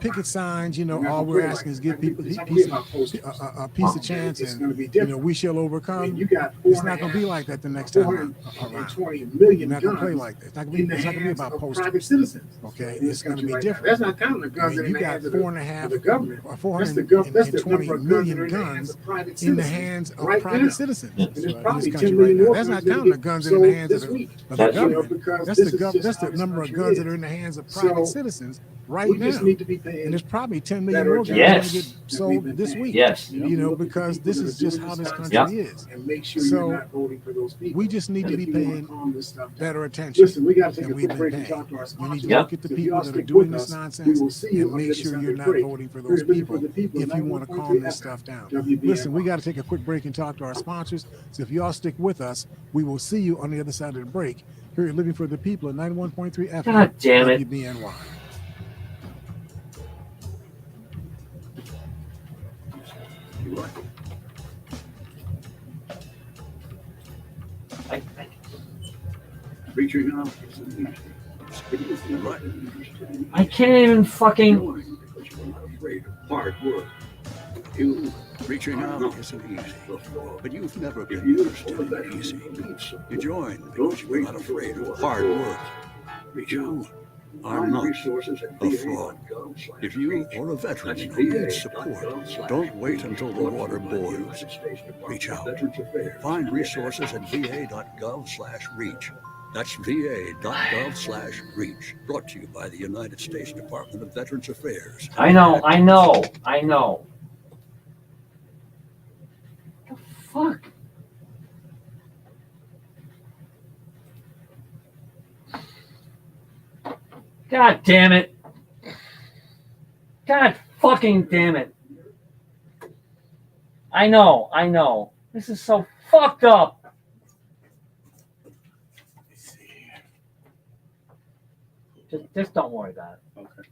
Speaker 4: Picket signs, you know,
Speaker 8: It's not
Speaker 4: all
Speaker 8: gonna
Speaker 4: we're
Speaker 8: be like
Speaker 4: asking is
Speaker 8: that.
Speaker 4: give people
Speaker 8: It's not gonna
Speaker 4: piece
Speaker 8: be
Speaker 4: of,
Speaker 8: about posters.
Speaker 4: a piece of chance,
Speaker 8: It's
Speaker 4: and
Speaker 8: going to be
Speaker 4: you know
Speaker 8: different.
Speaker 4: we shall
Speaker 8: I mean,
Speaker 4: overcome.
Speaker 8: you got
Speaker 4: It's not going to be like that the next time around.
Speaker 8: 420
Speaker 4: You're
Speaker 8: million
Speaker 4: not going to play
Speaker 8: guns
Speaker 4: like that. It's not
Speaker 8: in
Speaker 4: going
Speaker 8: the
Speaker 4: to be
Speaker 8: hands
Speaker 4: about
Speaker 8: of
Speaker 4: posters.
Speaker 8: private citizens.
Speaker 4: Okay,
Speaker 8: in this
Speaker 4: it's going to
Speaker 8: country
Speaker 4: be
Speaker 8: right now.
Speaker 4: different.
Speaker 8: That's not counting the
Speaker 4: I
Speaker 8: guns
Speaker 4: mean,
Speaker 8: that are in
Speaker 4: you
Speaker 8: the
Speaker 4: got
Speaker 8: hands of
Speaker 4: 4.5
Speaker 8: the government.
Speaker 4: or
Speaker 8: That's the number
Speaker 4: 420
Speaker 8: of guns that
Speaker 4: million
Speaker 8: are in the hands
Speaker 4: guns
Speaker 8: of private
Speaker 4: in the
Speaker 8: citizens
Speaker 4: hands of
Speaker 8: right
Speaker 4: private
Speaker 8: now.
Speaker 4: citizens
Speaker 7: Yeah.
Speaker 8: And there's
Speaker 4: in this
Speaker 8: probably
Speaker 4: country
Speaker 8: 10
Speaker 4: right
Speaker 8: million
Speaker 4: now.
Speaker 8: more
Speaker 4: That's
Speaker 8: guns
Speaker 4: not counting the
Speaker 8: that
Speaker 4: guns
Speaker 8: get
Speaker 4: that are in the
Speaker 8: sold
Speaker 4: hands of
Speaker 8: this
Speaker 4: the,
Speaker 8: week.
Speaker 4: of the
Speaker 7: That's
Speaker 8: You know,
Speaker 4: government.
Speaker 8: because
Speaker 4: That's
Speaker 8: this
Speaker 4: the
Speaker 8: is just
Speaker 4: that's
Speaker 8: how
Speaker 4: the
Speaker 8: this
Speaker 4: number of
Speaker 8: country
Speaker 4: guns that
Speaker 8: is.
Speaker 4: are in the hands of
Speaker 8: So,
Speaker 4: private citizens right
Speaker 8: we just
Speaker 4: now.
Speaker 8: need to be paying
Speaker 4: And there's probably 10 million
Speaker 8: better
Speaker 4: more guns
Speaker 8: attention
Speaker 4: going to
Speaker 7: Yes.
Speaker 4: get
Speaker 8: than we've
Speaker 4: sold
Speaker 8: been
Speaker 4: this
Speaker 8: paying.
Speaker 4: week.
Speaker 7: Yes.
Speaker 4: You know,
Speaker 8: look at the
Speaker 4: because
Speaker 8: people
Speaker 4: this
Speaker 8: that are
Speaker 4: is just
Speaker 8: doing
Speaker 4: how this
Speaker 8: nonsense
Speaker 4: country is.
Speaker 8: and make sure
Speaker 4: So,
Speaker 8: you're not voting for those people.
Speaker 4: We just need to
Speaker 8: if
Speaker 4: be
Speaker 8: you wanna
Speaker 4: paying
Speaker 8: calm this stuff down.
Speaker 4: better attention
Speaker 8: Listen, we got to take
Speaker 4: than
Speaker 8: a
Speaker 4: we've
Speaker 8: quick
Speaker 4: been
Speaker 8: break and
Speaker 4: paying.
Speaker 8: talk to our
Speaker 4: You need
Speaker 8: sponsors.
Speaker 4: to
Speaker 7: Yep.
Speaker 4: look at the
Speaker 8: So if
Speaker 4: people
Speaker 8: y'all
Speaker 4: that are
Speaker 8: stick
Speaker 4: doing
Speaker 8: with
Speaker 4: this
Speaker 8: us, we
Speaker 4: nonsense
Speaker 8: will see you
Speaker 4: and
Speaker 8: on the
Speaker 4: make
Speaker 8: other
Speaker 4: sure
Speaker 8: side
Speaker 4: you're
Speaker 8: of the
Speaker 4: not
Speaker 8: break.
Speaker 4: voting for
Speaker 8: We're
Speaker 4: those
Speaker 8: living
Speaker 4: people
Speaker 8: for the people,
Speaker 4: if you want to
Speaker 8: 91.3
Speaker 4: calm this
Speaker 8: FM,
Speaker 4: stuff down.
Speaker 8: WBNY.
Speaker 4: Listen, we got to take a quick break and talk to our sponsors. So if y'all stick with us, we will see you on the other side of the break. Here at Living for the People at 91.3 FM.
Speaker 7: God damn it.
Speaker 4: WBNY.
Speaker 8: Reaching out.
Speaker 7: I can't even fucking.
Speaker 8: Hard work.
Speaker 9: You reaching out isn't easy, but you've never been interested in easy. You joined because you're not afraid of hard work. You are not a fraud. If you or a veteran who needs support, don't wait until the water boils. Reach out. Find resources at va.gov/reach. That's va.gov/reach. Brought to you by the United States Department of Veterans Affairs.
Speaker 7: I know. The fuck? God damn it. God fucking damn it. I know. This is so fucked up. Just don't worry about it.
Speaker 6: Okay.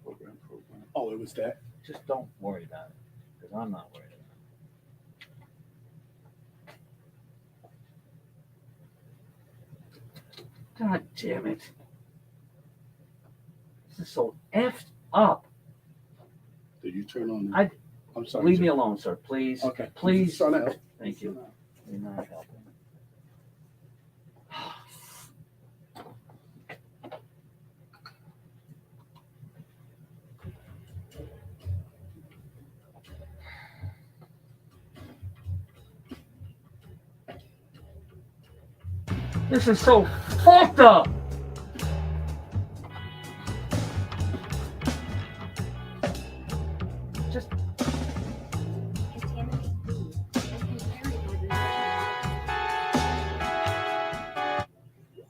Speaker 6: Program. Oh, it was that.
Speaker 7: Just don't worry about it. Because I'm not worried about it. God damn it. This is so effed up.
Speaker 6: Did you turn on? I'm sorry.
Speaker 7: Leave
Speaker 6: sir.
Speaker 7: me alone, sir. Please.
Speaker 6: Okay.
Speaker 7: Please.
Speaker 6: Trying to help.
Speaker 7: Thank you. You're not helping. This is so fucked up. Just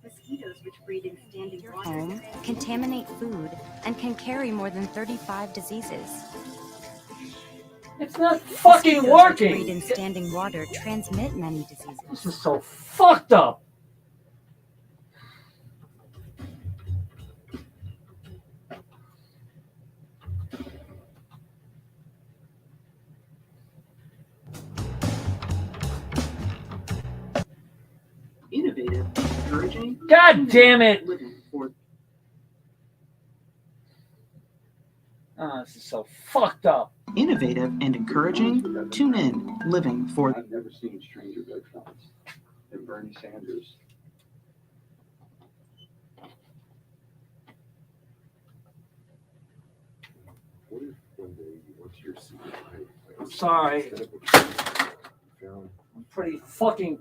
Speaker 10: Mosquitoes which breed in standing water. Home, contaminate food, and can carry more than 35 diseases.
Speaker 7: it's not fucking
Speaker 10: Mosquitoes which breed
Speaker 7: working.
Speaker 10: in standing water transmit many diseases.
Speaker 7: This is so fucked up.
Speaker 8: encouraging.
Speaker 7: God damn it! Oh, this is so fucked up.
Speaker 8: Innovative and encouraging. Tune in. Living for.
Speaker 11: I've never seen stranger electrons than Bernie Sanders. What if one day you went to your secret hiding place?
Speaker 7: I'm sorry. I'm pretty fucking.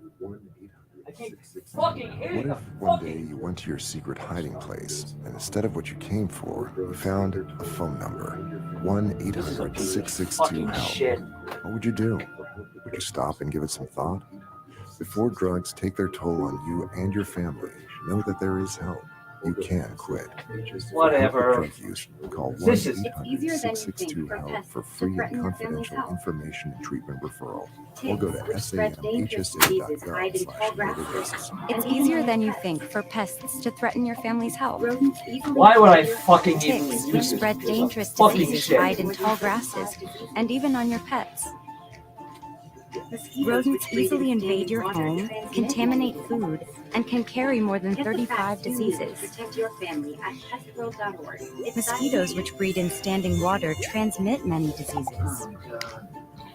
Speaker 7: I can't fucking hear
Speaker 12: What
Speaker 7: you.
Speaker 12: if one day you went to your secret hiding place and instead of what you came for, you found a phone number? 1-800-662-HELP. What would you do? Would you stop and give it some thought? Before drugs take their toll on you and your family, know that there is help. You can quit.
Speaker 7: Whatever.
Speaker 12: For drug use, call
Speaker 7: This is
Speaker 12: 1-800-662-HELP for free and confidential information and treatment referral. Or go to samhsa.gov/murderrisks.
Speaker 10: It's easier than you think for pests to threaten your family's health.
Speaker 7: Why would I fucking even
Speaker 10: Ticks
Speaker 7: use
Speaker 10: who
Speaker 7: this
Speaker 10: spread dangerous
Speaker 7: fucking
Speaker 10: diseases
Speaker 7: shit?
Speaker 10: hide in tall grasses and even on your pets. Rodents easily invade your home, contaminate food, and can carry more than 35 diseases. Mosquitoes which breed in standing water transmit many diseases.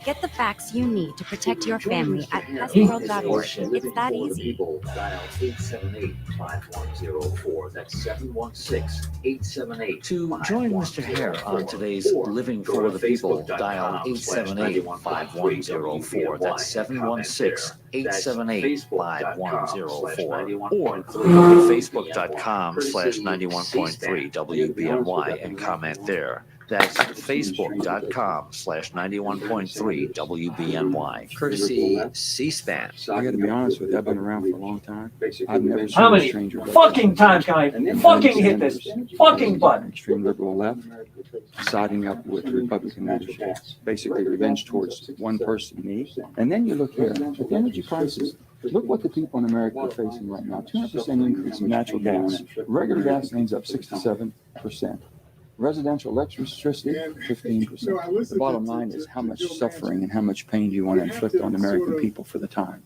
Speaker 10: Get the facts you need to protect your family at pestworld.org. It's that easy.
Speaker 13: Dial 878-5104. That's 716-878.
Speaker 5: To join Mr. Hare on today's Living for the People, dial 878-5104. That's 716-878-5104. Or go to facebook.com/91.3 WBNY and comment there. That's facebook.com/91.3 WBNY. Courtesy C-SPAN.
Speaker 11: I got to be honest with you, I've been around for a long time. I've never seen
Speaker 7: How
Speaker 11: a
Speaker 7: many
Speaker 11: stranger.
Speaker 7: fucking times can I fucking hit this fucking button?
Speaker 11: Extreme liberal left, siding up with Republican leadership. Basically, revenge towards one person, me. And then you look here at the energy crisis. Look what the people in America are facing right now. 200% increase in natural gas. Regular gasoline's up 67%. Residential electricity, 15%. The bottom line is how much suffering and how much pain do you want to inflict on the American people for the time?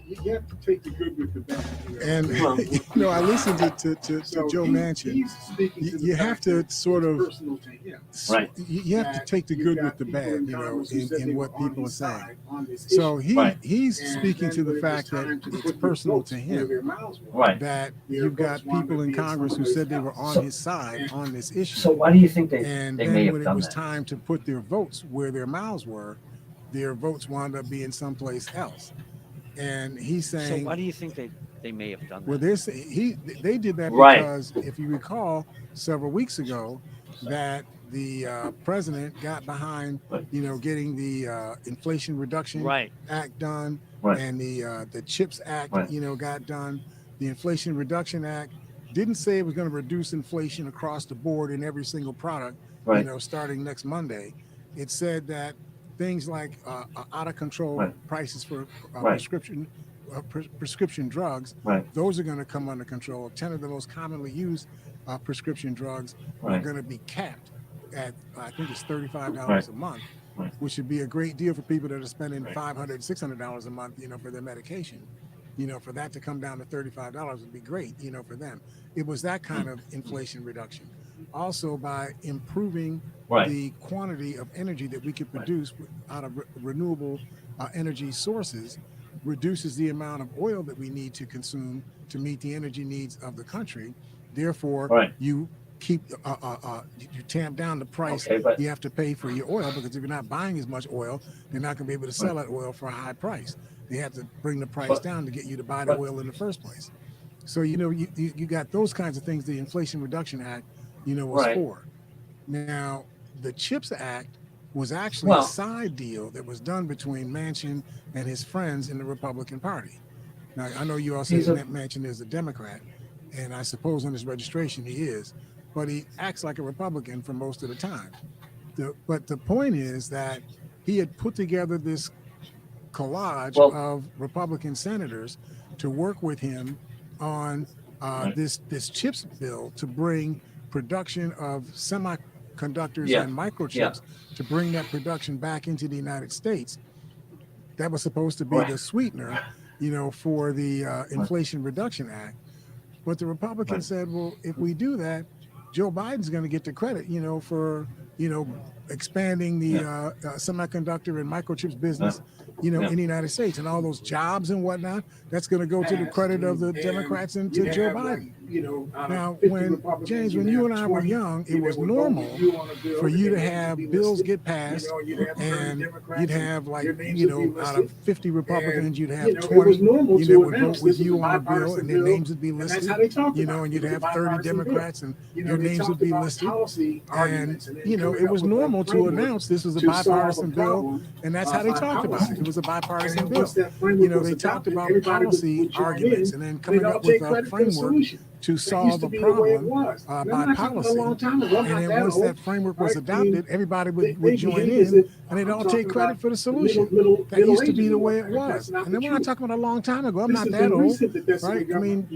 Speaker 4: You have to take the good with the bad. And I listened to Joe Manchin. You have to sort of,
Speaker 7: right.
Speaker 4: You have to take the good with the bad, in what people are saying. So he's speaking to the fact that it's personal to him,
Speaker 7: right?
Speaker 4: That you've got people in Congress who said they were on his side on this issue.
Speaker 7: So why do you think they
Speaker 4: may have
Speaker 7: done
Speaker 4: when it was
Speaker 7: that?
Speaker 4: time to put their votes where their mouths were, their votes wound up being someplace else. And he's saying.
Speaker 5: So why do you think they may have done that?
Speaker 4: Well, they did that
Speaker 7: Right.
Speaker 4: because if you recall several weeks ago that the president got behind, getting the Inflation Reduction Act done, and the CHIPS Act, got done. The Inflation Reduction Act didn't say it was going to reduce inflation across the board in every single product, starting next Monday. It said that things like out of control prices for prescription drugs, those are going to come under control. 10 of the most commonly used prescription drugs are going to be capped at, I think it's $35 a month, which would be a great deal for people that are spending $500, $600 a month, for their medication. For that to come down to $35 would be great, for them. It was that kind of inflation reduction. Also, by improving the quantity of energy that we could produce out of renewable energy sources, reduces the amount of oil that we need to consume to meet the energy needs of the country. Therefore, you keep you tamp down the price you have to pay for your oil, because if you're not buying as much oil, they're not going to be able to sell that oil for a high price. They have to bring the price down to get you to buy the oil in the first place. So you got those kinds of things the Inflation Reduction Act was for. Now the CHIPS Act was actually a side deal that was done between Manchin and his friends in the Republican Party. Now I know you all say that Manchin is a Democrat, and I suppose on his registration he is, but he acts like a Republican for most of the time. But the point is that he had put together this collage of Republican senators to work with him on this CHIPS bill to bring production of semiconductors and microchips, to bring that production back into the United States. That was supposed to be the sweetener, for the Inflation Reduction Act. But the Republicans said, well, if we do that, Joe Biden's going to get the credit, for, expanding the semiconductor and microchips business, in the United States, and all those jobs and whatnot. That's going to go to the credit of the Democrats and to Joe Biden. Now, when James, when you and I were young, it was normal for you to have bills get passed, and you'd have like, out of 50 Republicans, you'd have 20, that would vote with you on a bill, and their names would be listed, and you'd have 30 Democrats, and their names would be listed. And, it was normal to announce this was a bipartisan bill, and that's how they talked about it. It was a bipartisan bill. They talked about policy arguments and then coming up with a framework to solve a problem by policy. And then once that framework was adopted, everybody would join in, and they'd all take credit for the solution. That used to be the way it was. And then we're not talking about a long time ago. I'm not that old, right? I mean,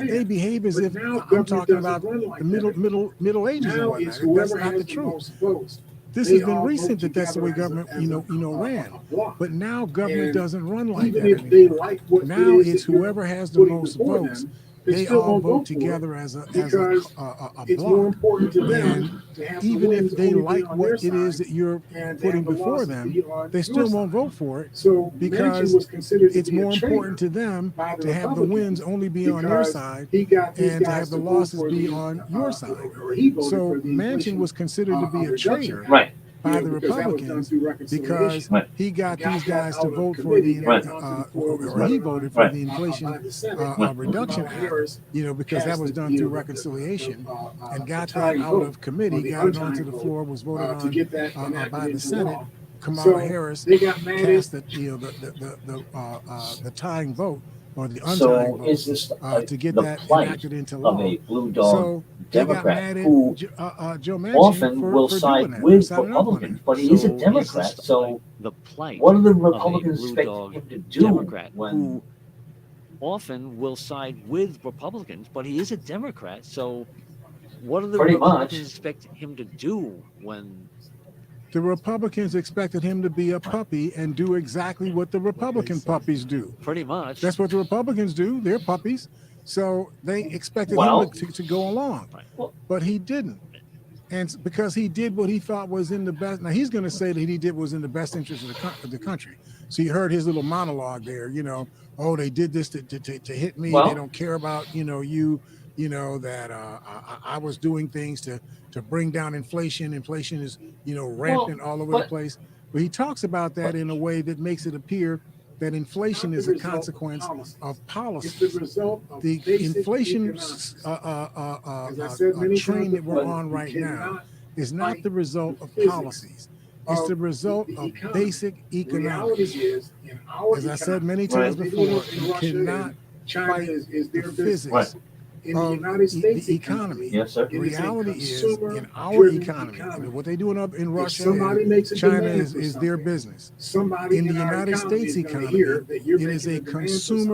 Speaker 4: they behave as if I'm talking about the Middle Ages and whatnot. That's not the truth. This has been recent that's the way government, ran. But now government doesn't run like that anymore. Now it's whoever has the most votes. They all vote together as a block. And even if they like what it is that you're putting before them, they still won't vote for it because it's more important to them to have the wins only be on their side and to have the losses be on your side. So Manchin was considered to be a traitor. By the Republicans because he got these guys to vote for the, or he voted for the Inflation Reduction Act, because that was done through reconciliation, and got that out of committee, got it onto the floor, was voted on by the Senate. Kamala Harris cast the tying vote, or the untying vote, to get that enacted into law. So they got mad at Joe Manchin
Speaker 13: often will
Speaker 4: for
Speaker 13: side
Speaker 4: doing that,
Speaker 13: with Republicans, but he is a Democrat. So
Speaker 5: the plight
Speaker 13: what do the
Speaker 5: of a
Speaker 13: Republicans
Speaker 5: blue
Speaker 13: expect
Speaker 5: dog
Speaker 13: him to do
Speaker 5: Democrat
Speaker 13: when
Speaker 5: who often will side with Republicans, but he is a Democrat. So what do the
Speaker 13: Pretty
Speaker 5: Republicans
Speaker 13: much.
Speaker 5: expect him to do when
Speaker 4: the Republicans expected him to be a puppy and do exactly what the Republican puppies do.
Speaker 5: pretty much
Speaker 4: That's what the Republicans do. They're puppies. So they expected
Speaker 13: Well-
Speaker 4: him to go along, but he didn't. And because he did what he thought was in the best. Now he's going to say that he did what was in the best interest of the country. So you heard his little monologue there, oh, they did this to hit me.
Speaker 13: Well-
Speaker 4: They don't care about, you, that I was doing things to bring down inflation. Inflation is, rampant all over the place. But he talks about that in a way that makes it appear that inflation is a consequence of policy. The inflation train that we're on right now is not the result of policies. It's the result of basic economics. As I said many times before, you cannot fight the physics
Speaker 8: in the
Speaker 4: of
Speaker 8: United States
Speaker 4: the economy.
Speaker 13: Yes, sir.
Speaker 4: The reality is, in our economy, and what they do in Russia and China is their business.
Speaker 8: Somebody
Speaker 4: In the
Speaker 8: in our
Speaker 4: United
Speaker 8: economy
Speaker 4: States
Speaker 8: is gonna
Speaker 4: economy,
Speaker 8: hear that you're
Speaker 4: it is a
Speaker 8: making a demand for something.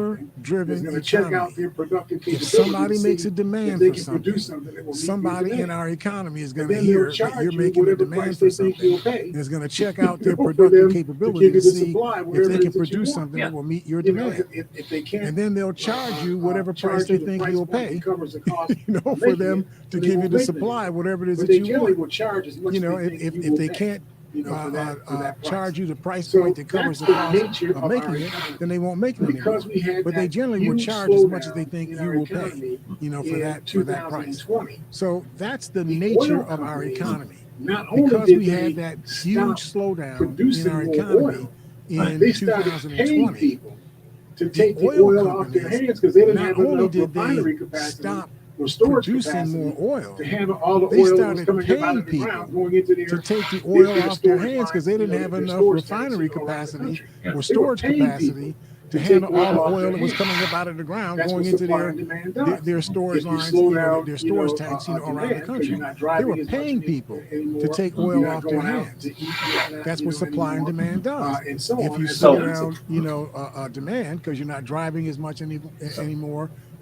Speaker 4: consumer-driven
Speaker 8: It's gonna check out
Speaker 4: economy.
Speaker 8: their productive
Speaker 4: If
Speaker 8: capability
Speaker 4: somebody
Speaker 8: to
Speaker 4: makes
Speaker 8: see
Speaker 4: a demand
Speaker 8: if they
Speaker 4: for
Speaker 8: can
Speaker 4: something,
Speaker 8: produce something that will meet your
Speaker 4: somebody in
Speaker 8: demand.
Speaker 4: our economy is going
Speaker 8: And
Speaker 4: to
Speaker 8: then they'll
Speaker 4: hear that
Speaker 8: charge
Speaker 4: you're
Speaker 8: you
Speaker 4: making a
Speaker 8: whatever
Speaker 4: demand
Speaker 8: price
Speaker 4: for
Speaker 8: they think
Speaker 4: something.
Speaker 8: you'll pay.
Speaker 4: And it's going to check out their
Speaker 8: for
Speaker 4: productive
Speaker 8: them to
Speaker 4: capability
Speaker 8: give you
Speaker 4: to
Speaker 8: the
Speaker 4: see
Speaker 8: supply,
Speaker 4: if
Speaker 8: whatever
Speaker 4: they
Speaker 8: it
Speaker 4: can
Speaker 8: is that you
Speaker 4: produce
Speaker 8: want.
Speaker 4: something that will meet your
Speaker 8: You know,
Speaker 4: demand.
Speaker 8: if they can't,
Speaker 4: And then they'll charge you whatever price
Speaker 8: charge
Speaker 4: they
Speaker 8: you the
Speaker 4: think
Speaker 8: price
Speaker 4: you'll
Speaker 8: point
Speaker 4: pay,
Speaker 8: that covers the cost of
Speaker 4: for
Speaker 8: making
Speaker 4: them
Speaker 8: it,
Speaker 4: to
Speaker 8: then they
Speaker 4: give you
Speaker 8: won't
Speaker 4: the
Speaker 8: make
Speaker 4: supply, whatever it is
Speaker 8: But
Speaker 4: that
Speaker 8: they
Speaker 4: you
Speaker 8: generally
Speaker 4: want.
Speaker 8: will charge as much as they think
Speaker 4: If
Speaker 8: you will
Speaker 4: they
Speaker 8: pay,
Speaker 4: can't
Speaker 8: for that price.
Speaker 4: charge you the price
Speaker 8: So
Speaker 4: point that covers the
Speaker 8: that's
Speaker 4: cost
Speaker 8: nature
Speaker 4: of
Speaker 8: of
Speaker 4: making
Speaker 8: our
Speaker 4: it,
Speaker 8: economy.
Speaker 4: then they won't make it anymore.
Speaker 8: Because we had
Speaker 4: But they
Speaker 8: that
Speaker 4: generally will
Speaker 8: huge
Speaker 4: charge as much as
Speaker 8: slowdown
Speaker 4: they think
Speaker 8: in
Speaker 4: you
Speaker 8: our
Speaker 4: will pay,
Speaker 8: economy
Speaker 4: for
Speaker 8: in
Speaker 4: that price.
Speaker 8: 2020.
Speaker 4: So that's the
Speaker 8: The
Speaker 4: nature
Speaker 8: oil
Speaker 4: of our
Speaker 8: companies,
Speaker 4: economy.
Speaker 8: not only
Speaker 4: Because
Speaker 8: did
Speaker 4: we
Speaker 8: they
Speaker 4: had that
Speaker 8: stop
Speaker 4: huge slowdown in
Speaker 8: producing
Speaker 4: our
Speaker 8: more
Speaker 4: economy
Speaker 8: oil,
Speaker 4: in
Speaker 8: they started paying
Speaker 4: 2020,
Speaker 8: people to
Speaker 4: the
Speaker 8: take the
Speaker 4: oil
Speaker 8: oil off their
Speaker 4: companies,
Speaker 8: hands because they didn't
Speaker 4: not
Speaker 8: have
Speaker 4: only
Speaker 8: enough
Speaker 4: did they
Speaker 8: refinery capacity
Speaker 4: stop
Speaker 8: or storage
Speaker 4: producing
Speaker 8: capacity
Speaker 4: more oil,
Speaker 8: to handle all the
Speaker 4: they
Speaker 8: oil that was
Speaker 4: started
Speaker 8: coming up out
Speaker 4: paying
Speaker 8: of the
Speaker 4: people
Speaker 8: ground going into their
Speaker 4: to take the oil
Speaker 8: their
Speaker 4: off their
Speaker 8: storage
Speaker 4: hands because they
Speaker 8: lines,
Speaker 4: didn't have
Speaker 8: their
Speaker 4: enough
Speaker 8: storage tanks,
Speaker 4: refinery
Speaker 8: all around the
Speaker 4: capacity
Speaker 8: country.
Speaker 4: or
Speaker 8: They were
Speaker 4: storage
Speaker 8: paying
Speaker 4: capacity
Speaker 8: people
Speaker 4: to
Speaker 8: to
Speaker 4: handle
Speaker 8: take
Speaker 4: all the
Speaker 8: oil off
Speaker 4: oil
Speaker 8: their
Speaker 4: that was
Speaker 8: hands.
Speaker 4: coming up out of the ground,
Speaker 8: That's
Speaker 4: going
Speaker 8: what
Speaker 4: into
Speaker 8: supply and demand does.
Speaker 4: their storage
Speaker 8: If you
Speaker 4: lines,
Speaker 8: slow down,
Speaker 4: their storage tanks, around the country. They were paying people to take oil off their hands. That's what supply and demand does.
Speaker 8: And so
Speaker 4: If
Speaker 8: on.
Speaker 4: you
Speaker 8: And
Speaker 4: slow
Speaker 8: so
Speaker 4: down, demand because you're not driving as much anymore,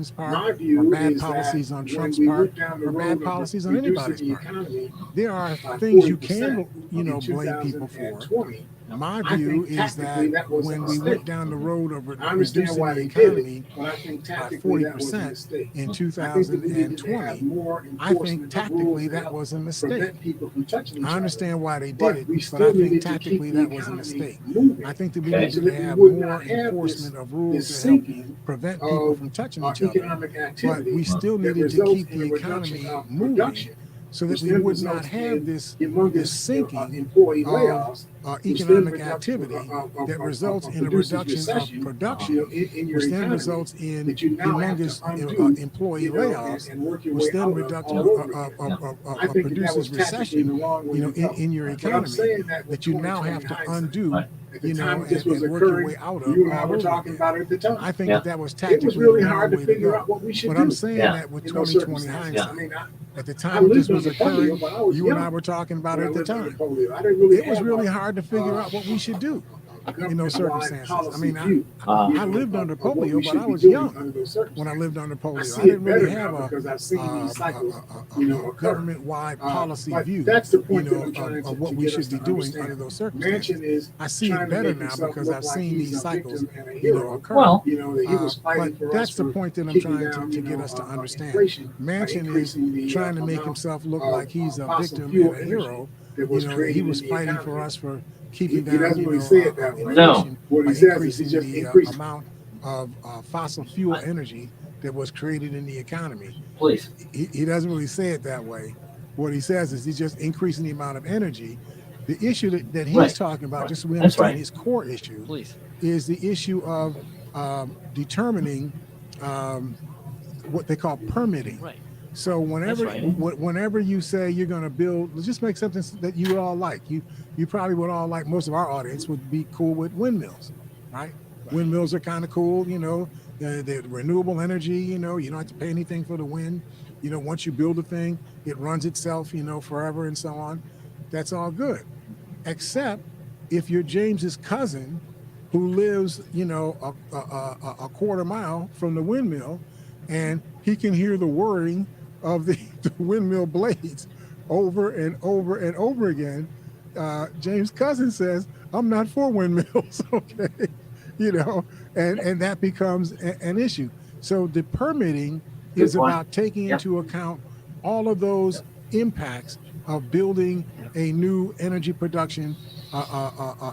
Speaker 4: Biden's part,
Speaker 8: My
Speaker 4: or
Speaker 8: view
Speaker 4: bad
Speaker 8: is
Speaker 4: policies
Speaker 8: that
Speaker 4: on
Speaker 8: when
Speaker 4: Trump's
Speaker 8: we
Speaker 4: part,
Speaker 8: look down the
Speaker 4: or
Speaker 8: road
Speaker 4: bad
Speaker 8: of
Speaker 4: policies on
Speaker 8: reducing
Speaker 4: anybody's
Speaker 8: the
Speaker 4: part.
Speaker 8: economy
Speaker 4: There are
Speaker 8: by
Speaker 4: things you
Speaker 8: 40%
Speaker 4: can,
Speaker 8: in
Speaker 4: blame people for.
Speaker 8: 2020,
Speaker 4: My view is that when we went down the road of
Speaker 8: understand
Speaker 4: reducing
Speaker 8: why
Speaker 4: the
Speaker 8: they did it,
Speaker 4: economy
Speaker 8: but I think
Speaker 4: by
Speaker 8: tactically that was a
Speaker 4: 40%
Speaker 8: mistake.
Speaker 4: in
Speaker 8: I think that we needed to have
Speaker 4: 2020,
Speaker 8: more
Speaker 4: I
Speaker 8: enforcement
Speaker 4: think
Speaker 8: of
Speaker 4: tactically
Speaker 8: rules to
Speaker 4: that
Speaker 8: help
Speaker 4: was a mistake.
Speaker 8: prevent people from touching each
Speaker 4: I
Speaker 8: other.
Speaker 4: understand why they did
Speaker 8: But
Speaker 4: it,
Speaker 8: we
Speaker 4: but
Speaker 8: still
Speaker 4: I think
Speaker 8: needed to
Speaker 4: tactically
Speaker 8: keep the
Speaker 4: that was a
Speaker 8: economy
Speaker 4: mistake.
Speaker 8: moving.
Speaker 4: I think that we
Speaker 8: Okay.
Speaker 4: needed
Speaker 8: So
Speaker 4: to
Speaker 8: that we
Speaker 4: have
Speaker 8: would
Speaker 4: more
Speaker 8: not have
Speaker 4: enforcement
Speaker 8: this
Speaker 4: of rules to help
Speaker 8: sinking
Speaker 4: prevent people
Speaker 8: of
Speaker 4: from touching each other.
Speaker 8: economic
Speaker 4: But
Speaker 8: activity
Speaker 4: we still
Speaker 8: that
Speaker 4: needed to
Speaker 8: results
Speaker 4: keep
Speaker 8: in
Speaker 4: the
Speaker 8: a reduction
Speaker 4: economy
Speaker 8: of
Speaker 4: moving
Speaker 8: production,
Speaker 4: so that
Speaker 8: which
Speaker 4: we
Speaker 8: then
Speaker 4: would not
Speaker 8: results
Speaker 4: have
Speaker 8: in
Speaker 4: this
Speaker 8: humongous
Speaker 4: sinking
Speaker 8: employee
Speaker 4: of
Speaker 8: layoffs, which then
Speaker 4: economic activity that results in a
Speaker 8: produces
Speaker 4: reduction of
Speaker 8: recession,
Speaker 4: production,
Speaker 8: in your
Speaker 4: which then
Speaker 8: economy
Speaker 4: results in
Speaker 8: that you now have to
Speaker 4: humongous
Speaker 8: undo,
Speaker 4: employee
Speaker 8: you know,
Speaker 4: layoffs,
Speaker 8: and work your
Speaker 4: which
Speaker 8: way
Speaker 4: then
Speaker 8: out of
Speaker 4: reduction
Speaker 8: all over again. I think that was
Speaker 4: produces
Speaker 8: tactically the
Speaker 4: recession,
Speaker 8: wrong way
Speaker 4: you know,
Speaker 8: to go.
Speaker 4: in your
Speaker 8: But I'm
Speaker 4: economy
Speaker 8: saying that with
Speaker 4: that you now have
Speaker 8: 2020
Speaker 4: to
Speaker 8: hindsight.
Speaker 4: undo,
Speaker 8: At the
Speaker 4: you know,
Speaker 8: time this was
Speaker 4: and work your
Speaker 8: occurring,
Speaker 4: way out
Speaker 8: you
Speaker 4: of
Speaker 8: and I
Speaker 4: all
Speaker 8: were
Speaker 4: over
Speaker 8: talking
Speaker 4: again.
Speaker 8: about it at the time.
Speaker 4: I think that was
Speaker 8: It
Speaker 4: tactically
Speaker 8: was really
Speaker 4: the wrong
Speaker 8: hard to
Speaker 4: way to
Speaker 8: figure
Speaker 4: go.
Speaker 8: out what we should
Speaker 4: But
Speaker 8: do
Speaker 4: I'm saying that with
Speaker 8: in those
Speaker 4: 2020
Speaker 8: circumstances.
Speaker 4: hindsight,
Speaker 8: I mean,
Speaker 4: at the
Speaker 8: I
Speaker 4: time that this
Speaker 8: lived
Speaker 4: was
Speaker 8: under polio,
Speaker 4: occurring,
Speaker 8: but I was
Speaker 4: you and I
Speaker 8: young
Speaker 4: were talking about
Speaker 8: when
Speaker 4: it
Speaker 8: I
Speaker 4: at the
Speaker 8: lived under
Speaker 4: time.
Speaker 8: polio. I didn't really
Speaker 4: It was
Speaker 8: have
Speaker 4: really hard to figure out what we should do in those circumstances. I mean, I lived under polio, but I was young when I lived under polio. I didn't really have a government-wide policy view, you know, of what we should be doing under those circumstances. I see it better now because I've seen these cycles, you know, occur.
Speaker 13: Well,
Speaker 4: But that's the point that I'm trying to get us to understand. Manchin is trying to make himself look like he's a victim and a hero. You know, he was fighting for us for keeping down, you know, inflation by increasing the amount of fossil fuel energy that was created in the economy.
Speaker 13: Please.
Speaker 4: He doesn't really say it that way. What he says is he's just increasing the amount of energy. The issue that he's talking about, just so we understand his core issue, is the issue of determining what they call permitting.
Speaker 5: Right.
Speaker 4: So whenever you say you're going to build, let's just make something that you all like. You probably would all like, most of our audience would be cool with windmills, right? Windmills are kind of cool, you know, they're renewable energy, you know, you don't have to pay anything for the wind. You know, once you build a thing, it runs itself, you know, forever and so on. That's all good. Except if you're James's cousin who lives, you know, a quarter mile from the windmill, and he can hear the whirring of the windmill blades over and over and over again. James' cousin says, I'm not for windmills, okay? You know, and that becomes an issue. So the permitting is about taking into account all of those impacts of building a new energy production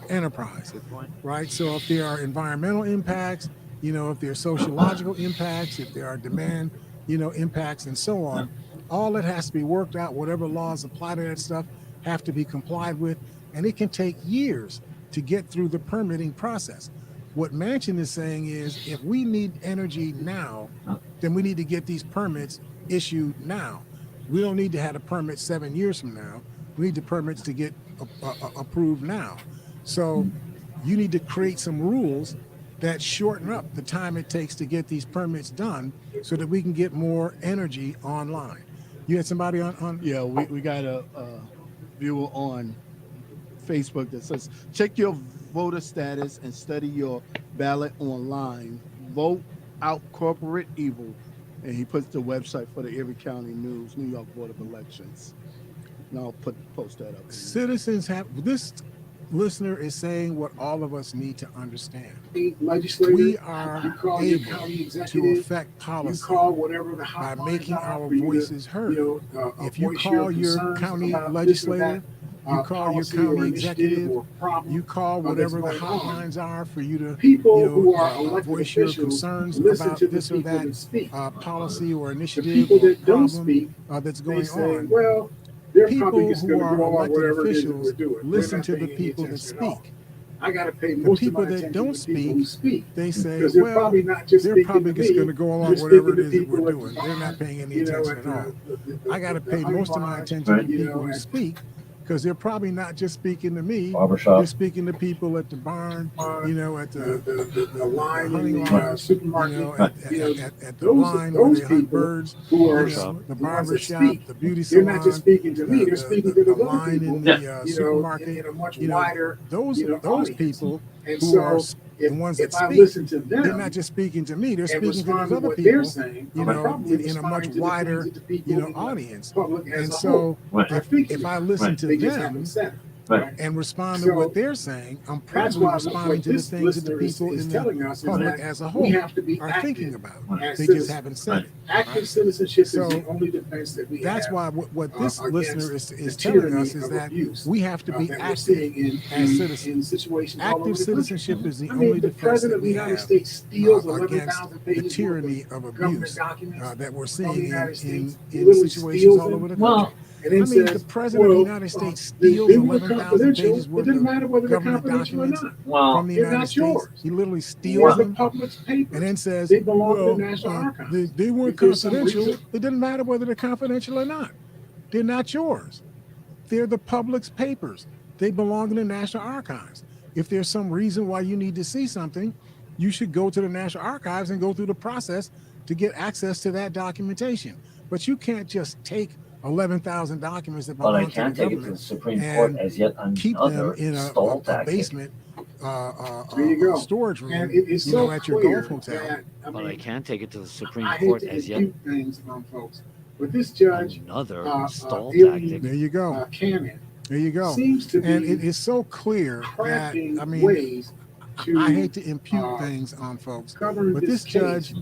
Speaker 4: enterprise, right? So if there are environmental impacts, you know, if there are sociological impacts, if there are demand, you know, impacts and so on, all that has to be worked out. Whatever laws apply to that stuff have to be complied with, and it can take years to get through the permitting process. What Manchin is saying is, if we need energy now, then we need to get these permits issued now. We don't need to have a permit 7 years from now. We need the permits to get approved now. So you need to create some rules that shorten up the time it takes to get these permits done so that we can get more energy online. You had somebody on?
Speaker 6: Yeah, we got a viewer on Facebook that says, check your voter status and study your ballot online. Vote out corporate evil. And he puts the website for the Erie County News, New York Board of Elections. And I'll post that up.
Speaker 4: Citizens have, this listener is saying what all of us need to understand. We are able to affect policy by making our voices heard. If you call your county legislator, you call your county executive, you call whatever the hotlines are for you to, you know, voice your concerns about this or that policy or initiative or problem that's going on. People who are elected officials listen to the people that speak. The people that don't speak, they say, well, they're probably just going to go along whatever it is that we're doing. They're not paying any attention at all. I got to pay most of my attention to people who speak, because they're probably not just speaking to me. They're speaking to people at the barn, you know, at the hunting line, supermarket, you know, at the line where they hunt birds, the barber shop, the beauty salon. They're not just speaking to me. They're speaking to the line in the supermarket. You know, those people who are the ones that speak, they're not just speaking to me, they're speaking to those other people, you know, in a much wider, you know, audience. And so if I listen to them,
Speaker 7: Right.
Speaker 4: and respond to what they're saying, I'm probably responding to the things that the people in the public as a whole are thinking about. They just haven't said it.
Speaker 8: Active citizenship is
Speaker 4: So
Speaker 8: the only defense that we
Speaker 4: that's
Speaker 8: have.
Speaker 4: why what this listener is
Speaker 8: the
Speaker 4: telling us
Speaker 8: tyranny
Speaker 4: is
Speaker 8: of
Speaker 4: that
Speaker 8: abuse,
Speaker 4: we have to be
Speaker 8: that we're
Speaker 4: active
Speaker 8: seeing
Speaker 4: as citizens.
Speaker 8: in situations all over
Speaker 4: Active
Speaker 8: the country.
Speaker 4: citizenship is the
Speaker 8: I mean,
Speaker 4: only
Speaker 8: the
Speaker 4: defense
Speaker 8: president
Speaker 4: that
Speaker 8: of the
Speaker 4: we
Speaker 8: United
Speaker 4: have
Speaker 8: States steals
Speaker 4: against
Speaker 8: 11,000
Speaker 4: the
Speaker 8: pages
Speaker 4: tyranny
Speaker 8: worth
Speaker 4: of
Speaker 8: government
Speaker 4: abuse
Speaker 8: documents
Speaker 4: that we're
Speaker 8: from the
Speaker 4: seeing
Speaker 8: United States. He
Speaker 4: in
Speaker 8: literally
Speaker 4: situations
Speaker 8: steals
Speaker 4: all
Speaker 8: them.
Speaker 4: over the country.
Speaker 7: Well,
Speaker 8: And then
Speaker 4: I mean, the
Speaker 8: says,
Speaker 4: president of the United States steals
Speaker 8: they were
Speaker 4: 11,000
Speaker 8: confidential.
Speaker 4: pages
Speaker 8: It
Speaker 4: worth
Speaker 8: didn't
Speaker 4: of
Speaker 8: matter whether they're
Speaker 4: government
Speaker 8: confidential or
Speaker 4: documents
Speaker 8: not.
Speaker 7: Well,
Speaker 4: from the
Speaker 8: They're
Speaker 4: United
Speaker 8: not
Speaker 4: States.
Speaker 8: yours.
Speaker 4: He literally
Speaker 8: They're
Speaker 4: steals
Speaker 8: the
Speaker 4: them
Speaker 8: public's papers.
Speaker 4: and then says,
Speaker 8: They belong to
Speaker 4: well,
Speaker 8: the National Archives.
Speaker 4: they weren't
Speaker 8: If there's some
Speaker 4: confidential.
Speaker 8: reason-
Speaker 4: It didn't matter whether they're confidential or not. They're not yours. They're the public's papers. They belong in the National Archives. If there's some reason why you need to see something, you should go to the National Archives and go through the process to get access to that documentation. But you can't just take 11,000 documents that
Speaker 7: but I
Speaker 4: belong to the
Speaker 7: can't take it to the
Speaker 4: government
Speaker 7: Supreme Court
Speaker 4: and
Speaker 7: as yet
Speaker 4: keep them
Speaker 7: another
Speaker 4: in
Speaker 7: stall
Speaker 4: a
Speaker 7: tactic.
Speaker 4: basement
Speaker 8: There you go.
Speaker 4: storage room,
Speaker 8: And it is
Speaker 4: you know,
Speaker 8: so
Speaker 4: at your
Speaker 8: clear
Speaker 4: golf hotel.
Speaker 8: that,
Speaker 5: But I can't take it to the Supreme
Speaker 8: I
Speaker 5: Court
Speaker 8: hate to
Speaker 5: as yet
Speaker 8: impute things on folks, but this judge,
Speaker 5: another stall
Speaker 8: Alien,
Speaker 5: tactic.
Speaker 4: There you go.
Speaker 8: Cannon,
Speaker 4: There you go.
Speaker 8: seems to be
Speaker 4: And it is so clear that,
Speaker 8: crafting
Speaker 4: I mean,
Speaker 8: ways to
Speaker 4: I hate to impute things on folks,
Speaker 8: govern
Speaker 4: but this
Speaker 8: case
Speaker 4: judge,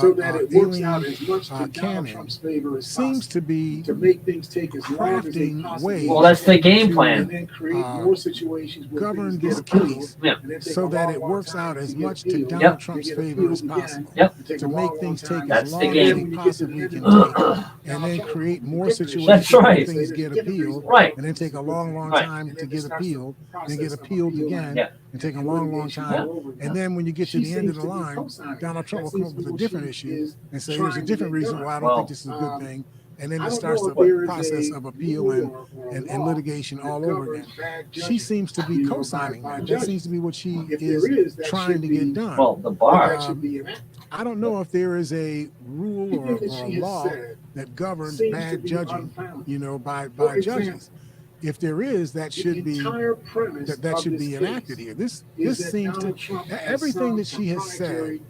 Speaker 8: so that it works
Speaker 4: Alien,
Speaker 8: out as much to Donald
Speaker 4: Cannon,
Speaker 8: Trump's favor as
Speaker 4: seems
Speaker 8: possible,
Speaker 4: to be
Speaker 8: to make things take as long as they
Speaker 4: crafting
Speaker 8: possibly
Speaker 4: ways
Speaker 7: Well, that's the game
Speaker 8: to-
Speaker 7: plan.
Speaker 8: and then create more situations where
Speaker 4: govern
Speaker 8: things
Speaker 4: this
Speaker 8: get appealed,
Speaker 4: case
Speaker 7: Yeah.
Speaker 8: and then take
Speaker 4: so
Speaker 8: a
Speaker 4: that
Speaker 8: long,
Speaker 4: it
Speaker 8: long
Speaker 4: works
Speaker 8: time
Speaker 4: out as
Speaker 8: get
Speaker 4: much to
Speaker 8: appealed,
Speaker 4: Donald
Speaker 7: Yep.
Speaker 4: Trump's
Speaker 8: to get
Speaker 4: favor as
Speaker 8: appealed again,
Speaker 4: possible.
Speaker 7: Yep.
Speaker 8: take
Speaker 4: To
Speaker 8: a
Speaker 4: make
Speaker 8: long,
Speaker 4: things
Speaker 8: long
Speaker 4: take
Speaker 8: time.
Speaker 7: That's
Speaker 4: as
Speaker 7: the
Speaker 4: long as
Speaker 7: game.
Speaker 4: they possibly can take, and then create more
Speaker 7: That's
Speaker 4: situations where
Speaker 7: right.
Speaker 4: things get appealed,
Speaker 7: Right.
Speaker 4: and then take a long, long
Speaker 7: Right.
Speaker 4: time
Speaker 8: And
Speaker 4: to
Speaker 8: then
Speaker 4: get
Speaker 8: it starts
Speaker 4: appealed,
Speaker 8: the
Speaker 4: and get
Speaker 8: process of
Speaker 4: appealed
Speaker 8: appeal
Speaker 4: again,
Speaker 7: Yeah.
Speaker 4: and take a long, long time. And then when you get to
Speaker 8: She
Speaker 4: the end of
Speaker 8: seems
Speaker 4: the
Speaker 8: to be
Speaker 4: line,
Speaker 8: co-signing
Speaker 4: Donald
Speaker 8: that.
Speaker 4: Trump will
Speaker 8: That
Speaker 4: come
Speaker 8: seems
Speaker 4: up with
Speaker 8: to
Speaker 4: a
Speaker 8: be
Speaker 4: different
Speaker 8: what she
Speaker 4: issue
Speaker 8: is
Speaker 4: and say,
Speaker 8: trying
Speaker 4: there's a
Speaker 8: to
Speaker 4: different
Speaker 8: get
Speaker 4: reason
Speaker 8: done.
Speaker 4: why I don't
Speaker 7: Well,
Speaker 4: think this is a good thing. And then
Speaker 8: I
Speaker 4: it
Speaker 8: don't
Speaker 4: starts
Speaker 8: know
Speaker 4: the
Speaker 8: if there is
Speaker 4: process
Speaker 8: a
Speaker 4: of appeal
Speaker 8: rule or
Speaker 4: and
Speaker 8: law
Speaker 4: litigation
Speaker 8: that
Speaker 4: all over
Speaker 8: governs
Speaker 4: again.
Speaker 8: bad
Speaker 4: She
Speaker 8: judging,
Speaker 4: seems to be
Speaker 8: you know,
Speaker 4: co-signing
Speaker 8: by
Speaker 4: that. That
Speaker 8: judges.
Speaker 4: seems to be what she
Speaker 8: If there
Speaker 4: is
Speaker 8: is, that
Speaker 4: trying
Speaker 8: should
Speaker 4: to
Speaker 8: be-
Speaker 4: get done.
Speaker 7: Well, the
Speaker 8: that
Speaker 7: bar.
Speaker 8: should be enacted.
Speaker 4: I don't know if there is a rule or,
Speaker 8: Everything that
Speaker 4: or
Speaker 8: she
Speaker 4: a
Speaker 8: has
Speaker 4: law
Speaker 8: said
Speaker 4: that governs
Speaker 8: seems to
Speaker 4: bad
Speaker 8: be
Speaker 4: judging,
Speaker 8: unfounded.
Speaker 4: you know, by
Speaker 8: For
Speaker 4: judges.
Speaker 8: example,
Speaker 4: If there is, that should
Speaker 8: the
Speaker 4: be
Speaker 8: entire premise
Speaker 4: that
Speaker 8: of
Speaker 4: should
Speaker 8: this
Speaker 4: be
Speaker 8: case
Speaker 4: enacted here. This
Speaker 8: is that
Speaker 4: seems to
Speaker 8: Donald Trump has
Speaker 4: everything
Speaker 8: some
Speaker 4: that she has said
Speaker 8: proprietary,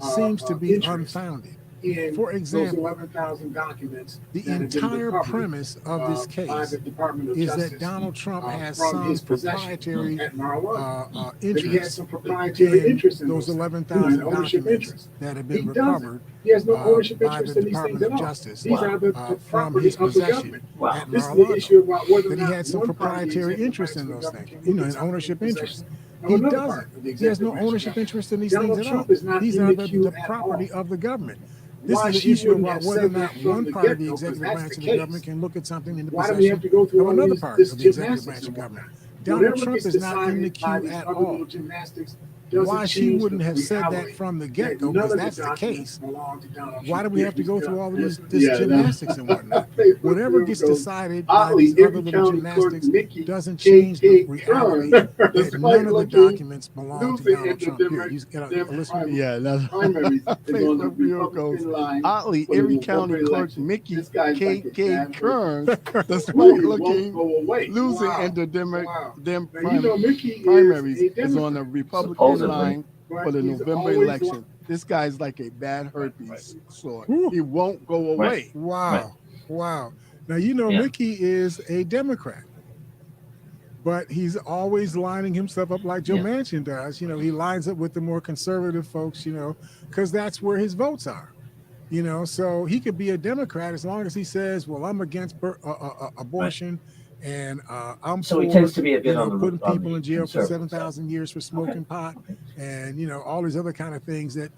Speaker 4: seems to be
Speaker 8: interest
Speaker 4: unfounded.
Speaker 8: in
Speaker 4: For example,
Speaker 8: those 11,000 documents
Speaker 4: The
Speaker 8: that have been
Speaker 4: entire
Speaker 8: recovered,
Speaker 4: premise of this
Speaker 8: by
Speaker 4: case
Speaker 8: the Department of
Speaker 4: is
Speaker 8: Justice,
Speaker 4: that Donald Trump has
Speaker 8: from
Speaker 4: some
Speaker 8: his possession
Speaker 4: proprietary
Speaker 8: at Mar-a-Lago. That he has
Speaker 4: interest
Speaker 8: some proprietary
Speaker 4: in
Speaker 8: interest in
Speaker 4: those
Speaker 8: those
Speaker 4: 11,000
Speaker 8: ownership
Speaker 4: documents
Speaker 8: interest.
Speaker 4: that have
Speaker 8: He
Speaker 4: been
Speaker 8: doesn't.
Speaker 4: recovered
Speaker 8: He has no ownership
Speaker 4: by
Speaker 8: interest
Speaker 4: the
Speaker 8: in these things
Speaker 4: Department
Speaker 8: at
Speaker 4: of
Speaker 8: all.
Speaker 4: Justice
Speaker 8: These are the
Speaker 4: from
Speaker 8: property
Speaker 4: his
Speaker 8: of the
Speaker 4: possession
Speaker 8: government.
Speaker 4: at
Speaker 8: This is the
Speaker 4: Mar-a-Lago.
Speaker 8: issue about whether or
Speaker 4: That he
Speaker 8: not
Speaker 4: had some
Speaker 8: one part of the
Speaker 4: proprietary
Speaker 8: executive
Speaker 4: interest
Speaker 8: branch
Speaker 4: in
Speaker 8: of
Speaker 4: those
Speaker 8: the
Speaker 4: things,
Speaker 8: government
Speaker 4: you
Speaker 8: can
Speaker 4: know,
Speaker 8: get
Speaker 4: an
Speaker 8: something
Speaker 4: ownership
Speaker 8: in
Speaker 4: interest.
Speaker 8: possession of
Speaker 4: He
Speaker 8: another
Speaker 4: doesn't.
Speaker 8: part of the
Speaker 4: He has no
Speaker 8: executive branch of
Speaker 4: ownership
Speaker 8: the
Speaker 4: interest in these
Speaker 8: Donald
Speaker 4: things at
Speaker 8: Trump
Speaker 4: all.
Speaker 8: is not
Speaker 4: These
Speaker 8: in
Speaker 4: are
Speaker 8: the queue
Speaker 4: the
Speaker 8: at
Speaker 4: property
Speaker 8: all.
Speaker 4: of the government. This
Speaker 8: Why
Speaker 4: is
Speaker 8: she
Speaker 4: an issue
Speaker 8: wouldn't
Speaker 4: about
Speaker 8: have
Speaker 4: whether or
Speaker 8: said
Speaker 4: not
Speaker 8: that from
Speaker 4: one
Speaker 8: the
Speaker 4: part of the
Speaker 8: get-go, 'cause
Speaker 4: executive
Speaker 8: that's
Speaker 4: branch
Speaker 8: the
Speaker 4: of the
Speaker 8: case.
Speaker 4: government can look at something in the
Speaker 8: Why do we have
Speaker 4: possession
Speaker 8: to go through
Speaker 4: of
Speaker 8: all
Speaker 4: another
Speaker 8: these,
Speaker 4: part
Speaker 8: this
Speaker 4: of the executive
Speaker 8: gymnastics
Speaker 4: branch of
Speaker 8: and
Speaker 4: government.
Speaker 8: whatnot?
Speaker 4: Donald
Speaker 8: Whatever
Speaker 4: Trump
Speaker 8: gets
Speaker 4: is not in the
Speaker 8: decided by
Speaker 4: queue
Speaker 8: these
Speaker 4: at
Speaker 8: other
Speaker 4: all.
Speaker 8: little gymnastics doesn't
Speaker 4: Why she
Speaker 8: change
Speaker 4: wouldn't
Speaker 8: the
Speaker 4: have said that
Speaker 8: reality
Speaker 4: from the
Speaker 8: that
Speaker 4: get-go,
Speaker 8: none
Speaker 4: because
Speaker 8: of the
Speaker 4: that's the
Speaker 8: documents
Speaker 4: case.
Speaker 8: belong to Donald
Speaker 4: Why do
Speaker 8: Trump.
Speaker 4: we have to go through all of this
Speaker 8: Yeah,
Speaker 4: gymnastics and whatnot?
Speaker 8: Facebook
Speaker 4: Whatever
Speaker 8: room
Speaker 4: gets
Speaker 8: goes,
Speaker 4: decided by
Speaker 8: oddly,
Speaker 4: these other
Speaker 8: every
Speaker 4: little
Speaker 8: county clerk,
Speaker 4: gymnastics
Speaker 8: Mickey,
Speaker 4: doesn't change the
Speaker 8: K.K.
Speaker 4: reality
Speaker 8: Kern,
Speaker 4: that
Speaker 8: despite
Speaker 4: none of the
Speaker 8: looking
Speaker 4: documents belong to
Speaker 8: losing
Speaker 4: Donald
Speaker 8: in the
Speaker 4: Trump. Here, you gotta listen.
Speaker 6: Yeah, that's
Speaker 8: primaries is on the
Speaker 6: Facebook video goes.
Speaker 8: Republican line.
Speaker 6: Oddly,
Speaker 8: for the
Speaker 6: Erie
Speaker 8: November
Speaker 6: County Clerk
Speaker 8: election.
Speaker 6: Mickey
Speaker 8: This guy's like a
Speaker 6: K.K.
Speaker 8: bad
Speaker 6: Kern,
Speaker 8: person.
Speaker 6: despite
Speaker 8: Won't
Speaker 6: looking
Speaker 8: go away.
Speaker 6: losing
Speaker 8: Wow.
Speaker 6: in the
Speaker 8: Wow.
Speaker 6: Dem
Speaker 8: Now, you know, Mickey
Speaker 6: primaries
Speaker 8: is a
Speaker 6: is on the
Speaker 8: Democrat,
Speaker 6: Republican
Speaker 7: supposedly.
Speaker 6: line
Speaker 8: but
Speaker 6: for the
Speaker 8: he's
Speaker 6: November
Speaker 8: always
Speaker 6: election. This guy's like a bad herpes sore.
Speaker 4: Ooh.
Speaker 6: He won't go away.
Speaker 4: Wow.
Speaker 7: Right.
Speaker 4: Wow. Now, you know,
Speaker 7: Yeah.
Speaker 4: Mickey is a Democrat, but he's always lining himself up like Joe
Speaker 7: Yeah.
Speaker 4: Manchin does. You know, he lines up with the more conservative folks, you know, because that's where his votes are. You know, so he could be a Democrat as long as he says, well, I'm against abortion and I'm
Speaker 7: So he
Speaker 4: for,
Speaker 7: tends to be a bit
Speaker 4: you know,
Speaker 7: on the
Speaker 4: putting
Speaker 7: on
Speaker 4: people
Speaker 7: the
Speaker 4: in jail for
Speaker 7: conservative
Speaker 4: 7,000 years for smoking pot and, you know, all these other kind of things that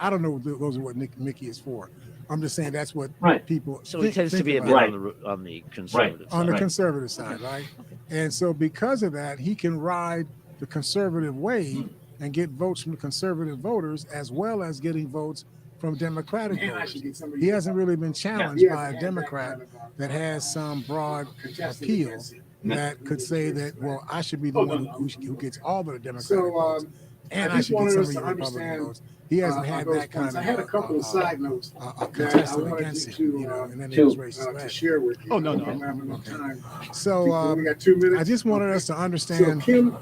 Speaker 4: I don't know. Those are what Mickey is for. I'm just saying that's what
Speaker 7: Right.
Speaker 4: people
Speaker 5: So he tends to
Speaker 4: think
Speaker 5: be a
Speaker 4: about
Speaker 5: bit
Speaker 7: Right.
Speaker 5: on the conservative
Speaker 4: on
Speaker 5: side.
Speaker 4: the
Speaker 7: Right.
Speaker 4: conservative side, right? And so because of that, he can ride the conservative wave and get votes from the conservative voters as well as getting votes from Democratic
Speaker 8: Man, I
Speaker 4: voters.
Speaker 8: should get somebody
Speaker 4: He
Speaker 8: else.
Speaker 4: hasn't really been challenged
Speaker 8: He
Speaker 4: by
Speaker 8: hasn't
Speaker 4: a
Speaker 8: had
Speaker 4: Democrat
Speaker 8: kind of,
Speaker 4: that has some broad
Speaker 8: contested
Speaker 4: appeal
Speaker 8: against him.
Speaker 4: that could say that, well, I should be the
Speaker 8: Oh,
Speaker 4: one
Speaker 8: no.
Speaker 4: who gets all of the Democratic
Speaker 8: So,
Speaker 4: votes. and
Speaker 8: I
Speaker 4: I
Speaker 8: just
Speaker 4: should get
Speaker 8: wanted
Speaker 4: some
Speaker 8: us
Speaker 4: of
Speaker 8: to
Speaker 4: your Republican
Speaker 8: understand
Speaker 4: votes. He hasn't had
Speaker 8: those
Speaker 4: that kind
Speaker 8: points.
Speaker 4: of
Speaker 8: I had a couple of side notes
Speaker 4: a
Speaker 8: that I
Speaker 4: contestant
Speaker 8: wanted
Speaker 4: against
Speaker 8: you
Speaker 4: him, you know,
Speaker 8: to
Speaker 4: and then he was racist.
Speaker 8: to
Speaker 4: Right.
Speaker 8: share with you.
Speaker 6: Oh, no, no.
Speaker 8: I don't have enough
Speaker 4: Okay.
Speaker 8: time.
Speaker 4: So
Speaker 8: We got 2 minutes.
Speaker 4: I just wanted us to understand
Speaker 8: Kim,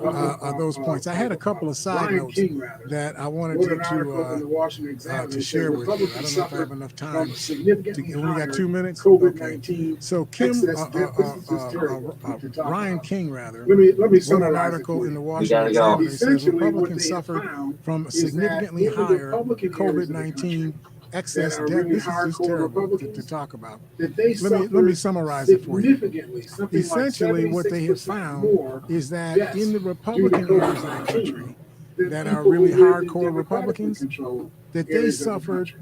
Speaker 4: those points. I had a couple of side
Speaker 8: Ryan
Speaker 4: notes
Speaker 8: King, rather,
Speaker 4: that I wanted
Speaker 8: wrote
Speaker 4: you
Speaker 8: an article in the Washington Examiner
Speaker 4: to
Speaker 8: that
Speaker 4: share
Speaker 8: said
Speaker 4: with you. I
Speaker 8: Republicans
Speaker 4: don't know if I
Speaker 8: suffered
Speaker 4: have enough time.
Speaker 8: from significantly
Speaker 4: We got
Speaker 8: higher
Speaker 4: 2 minutes.
Speaker 8: COVID-19
Speaker 4: Okay. So Kim,
Speaker 8: excess death. This is terrible to talk
Speaker 4: Ryan
Speaker 8: about.
Speaker 4: King, rather,
Speaker 8: Let me
Speaker 4: wrote an
Speaker 8: summarize
Speaker 4: article
Speaker 8: it
Speaker 4: in the
Speaker 8: for
Speaker 4: Washington
Speaker 13: We gotta go.
Speaker 4: Examiner. He says
Speaker 8: Essentially, what
Speaker 4: Republicans
Speaker 8: they have
Speaker 4: suffered
Speaker 8: found
Speaker 4: from
Speaker 8: is
Speaker 4: significantly
Speaker 8: that in the
Speaker 4: higher
Speaker 8: Republican areas of the
Speaker 4: COVID-19 excess
Speaker 8: that are
Speaker 4: death.
Speaker 8: really
Speaker 4: This is just
Speaker 8: hardcore
Speaker 4: terrible to
Speaker 8: Republicans,
Speaker 4: talk about.
Speaker 8: that they
Speaker 4: Let me summarize it for you.
Speaker 8: significantly, something
Speaker 4: Essentially,
Speaker 8: like
Speaker 4: what they have
Speaker 8: 76%
Speaker 4: found
Speaker 8: more
Speaker 4: is that
Speaker 8: deaths
Speaker 4: in the
Speaker 8: due to
Speaker 4: Republican areas of the
Speaker 8: COVID-19
Speaker 4: country
Speaker 8: than
Speaker 4: that
Speaker 8: people
Speaker 4: are
Speaker 8: who
Speaker 4: really
Speaker 8: lived in
Speaker 4: hardcore
Speaker 8: democratically
Speaker 4: Republicans,
Speaker 8: controlled
Speaker 4: that they
Speaker 8: areas of the
Speaker 4: suffered
Speaker 8: country,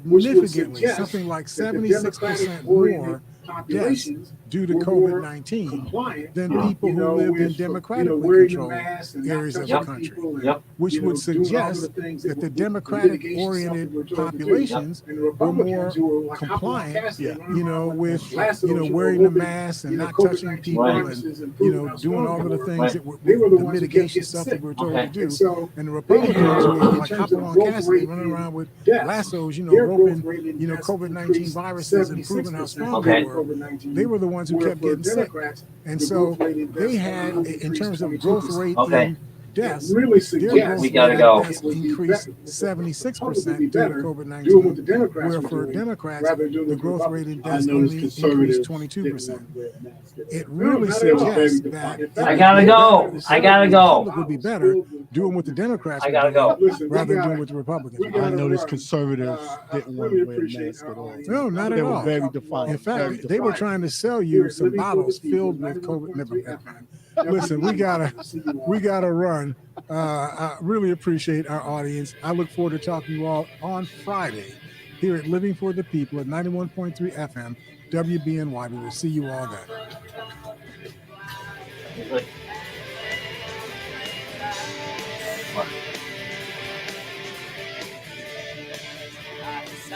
Speaker 8: which would
Speaker 4: significantly,
Speaker 8: suggest
Speaker 4: something like
Speaker 8: that the Democratic
Speaker 4: 76% more
Speaker 8: oriented
Speaker 4: deaths
Speaker 8: populations
Speaker 4: due to
Speaker 8: were more
Speaker 4: COVID-19
Speaker 8: compliant
Speaker 4: than people who lived in democratically
Speaker 8: wearing the
Speaker 4: controlled
Speaker 8: mask and not
Speaker 4: areas of the
Speaker 8: touching
Speaker 4: country,
Speaker 8: people and,
Speaker 4: which
Speaker 8: you know,
Speaker 4: would
Speaker 8: doing all of
Speaker 4: suggest
Speaker 8: the things
Speaker 4: that the
Speaker 8: the
Speaker 4: Democratic
Speaker 8: litigation stuff that
Speaker 4: oriented
Speaker 8: we're told to do.
Speaker 4: populations
Speaker 8: And the
Speaker 4: were more
Speaker 8: Republicans who were like
Speaker 4: compliant,
Speaker 6: Yeah.
Speaker 4: you know, with,
Speaker 8: lassos,
Speaker 4: you know, wearing the masks and not touching people and, you know, doing all of the things that were
Speaker 8: they were the
Speaker 4: the
Speaker 8: ones who kept
Speaker 4: mitigation
Speaker 8: getting
Speaker 4: stuff
Speaker 8: sick.
Speaker 4: that we're told
Speaker 13: Okay.
Speaker 4: to do.
Speaker 8: And so
Speaker 4: And the Republicans were
Speaker 8: in
Speaker 4: like
Speaker 8: terms
Speaker 4: Hopalong
Speaker 8: of growth
Speaker 4: Cassidy
Speaker 8: rate
Speaker 4: running
Speaker 8: in
Speaker 4: around with
Speaker 8: deaths,
Speaker 4: lassos, you know,
Speaker 8: their growth
Speaker 4: roping,
Speaker 8: rate in
Speaker 4: you know,
Speaker 8: deaths
Speaker 4: COVID-19
Speaker 8: increased
Speaker 4: viruses and proving how
Speaker 8: 76%
Speaker 4: strong
Speaker 13: Okay.
Speaker 4: they were.
Speaker 8: COVID-19,
Speaker 4: They were the ones who
Speaker 8: where
Speaker 4: kept
Speaker 8: for
Speaker 4: getting sick.
Speaker 8: Democrats,
Speaker 4: And
Speaker 8: the
Speaker 4: so
Speaker 8: growth rate in
Speaker 4: they
Speaker 8: deaths
Speaker 4: had,
Speaker 8: only
Speaker 4: in
Speaker 8: increased
Speaker 4: terms of growth
Speaker 8: 22%.
Speaker 4: rate
Speaker 13: Okay.
Speaker 4: in deaths,
Speaker 8: It really
Speaker 4: their
Speaker 8: suggests
Speaker 4: growth
Speaker 13: We
Speaker 4: rate
Speaker 13: gotta
Speaker 4: in
Speaker 13: go.
Speaker 4: deaths
Speaker 8: it would be
Speaker 4: increased
Speaker 8: better- the
Speaker 4: 76%
Speaker 8: Republicans would be
Speaker 4: due to
Speaker 8: better doing what
Speaker 4: COVID-19,
Speaker 8: the Democrats
Speaker 4: where
Speaker 8: were
Speaker 4: for
Speaker 8: doing,
Speaker 4: Democrats,
Speaker 8: rather than doing
Speaker 4: the
Speaker 8: what
Speaker 4: growth rate in
Speaker 8: Republicans
Speaker 4: deaths
Speaker 8: were
Speaker 4: only
Speaker 8: doing.
Speaker 4: increased 22%. It
Speaker 8: No,
Speaker 4: really
Speaker 8: not at all.
Speaker 4: suggests that it
Speaker 13: I
Speaker 4: would
Speaker 13: gotta
Speaker 4: be
Speaker 13: go.
Speaker 4: better-
Speaker 13: I gotta
Speaker 4: the
Speaker 13: go.
Speaker 4: public would be better doing what the Democrats
Speaker 13: I
Speaker 4: were
Speaker 13: gotta
Speaker 4: doing
Speaker 13: go.
Speaker 8: Listen,
Speaker 4: rather than doing what the Republicans were
Speaker 8: we
Speaker 6: I
Speaker 4: doing.
Speaker 8: gotta
Speaker 6: noticed
Speaker 8: run.
Speaker 6: conservatives didn't want
Speaker 8: really
Speaker 6: to wear a
Speaker 8: appreciate
Speaker 6: mask
Speaker 8: our
Speaker 6: at all.
Speaker 8: audience.
Speaker 4: No, not
Speaker 6: They
Speaker 4: at
Speaker 6: were
Speaker 4: all.
Speaker 6: very defiant.
Speaker 4: In fact,
Speaker 6: very
Speaker 4: they were
Speaker 6: defiant.
Speaker 4: trying to sell
Speaker 8: Here
Speaker 4: you
Speaker 8: at
Speaker 4: some
Speaker 8: Living for the
Speaker 4: bottles
Speaker 8: People,
Speaker 4: filled with
Speaker 8: 91.3
Speaker 4: COVID. Never
Speaker 8: FM.
Speaker 4: mind. Listen, we gotta run. I really appreciate our audience. I look forward to talking to you all on Friday here at Living for the People at 91.3 FM WBNY. We will see you all then.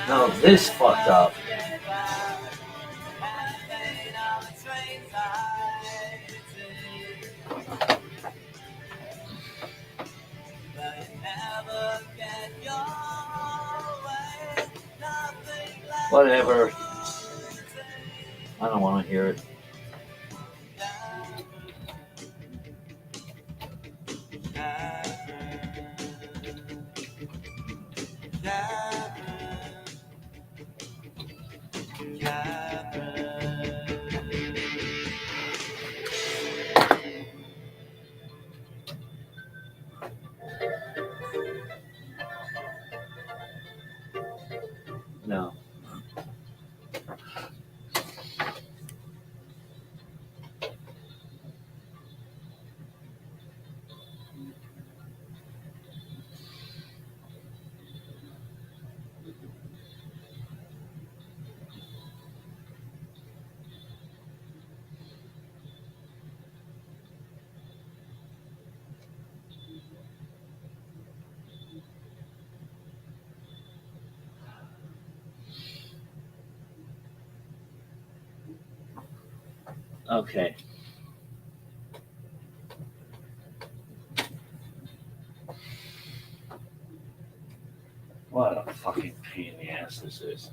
Speaker 13: No, this fucked up. Whatever. I don't want to hear it. No. Okay. What a fucking pain in the ass this is.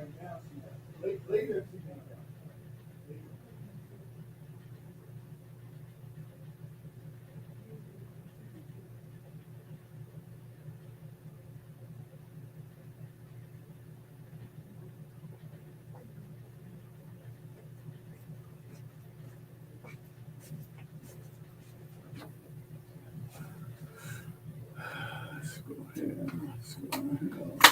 Speaker 6: Let's go here.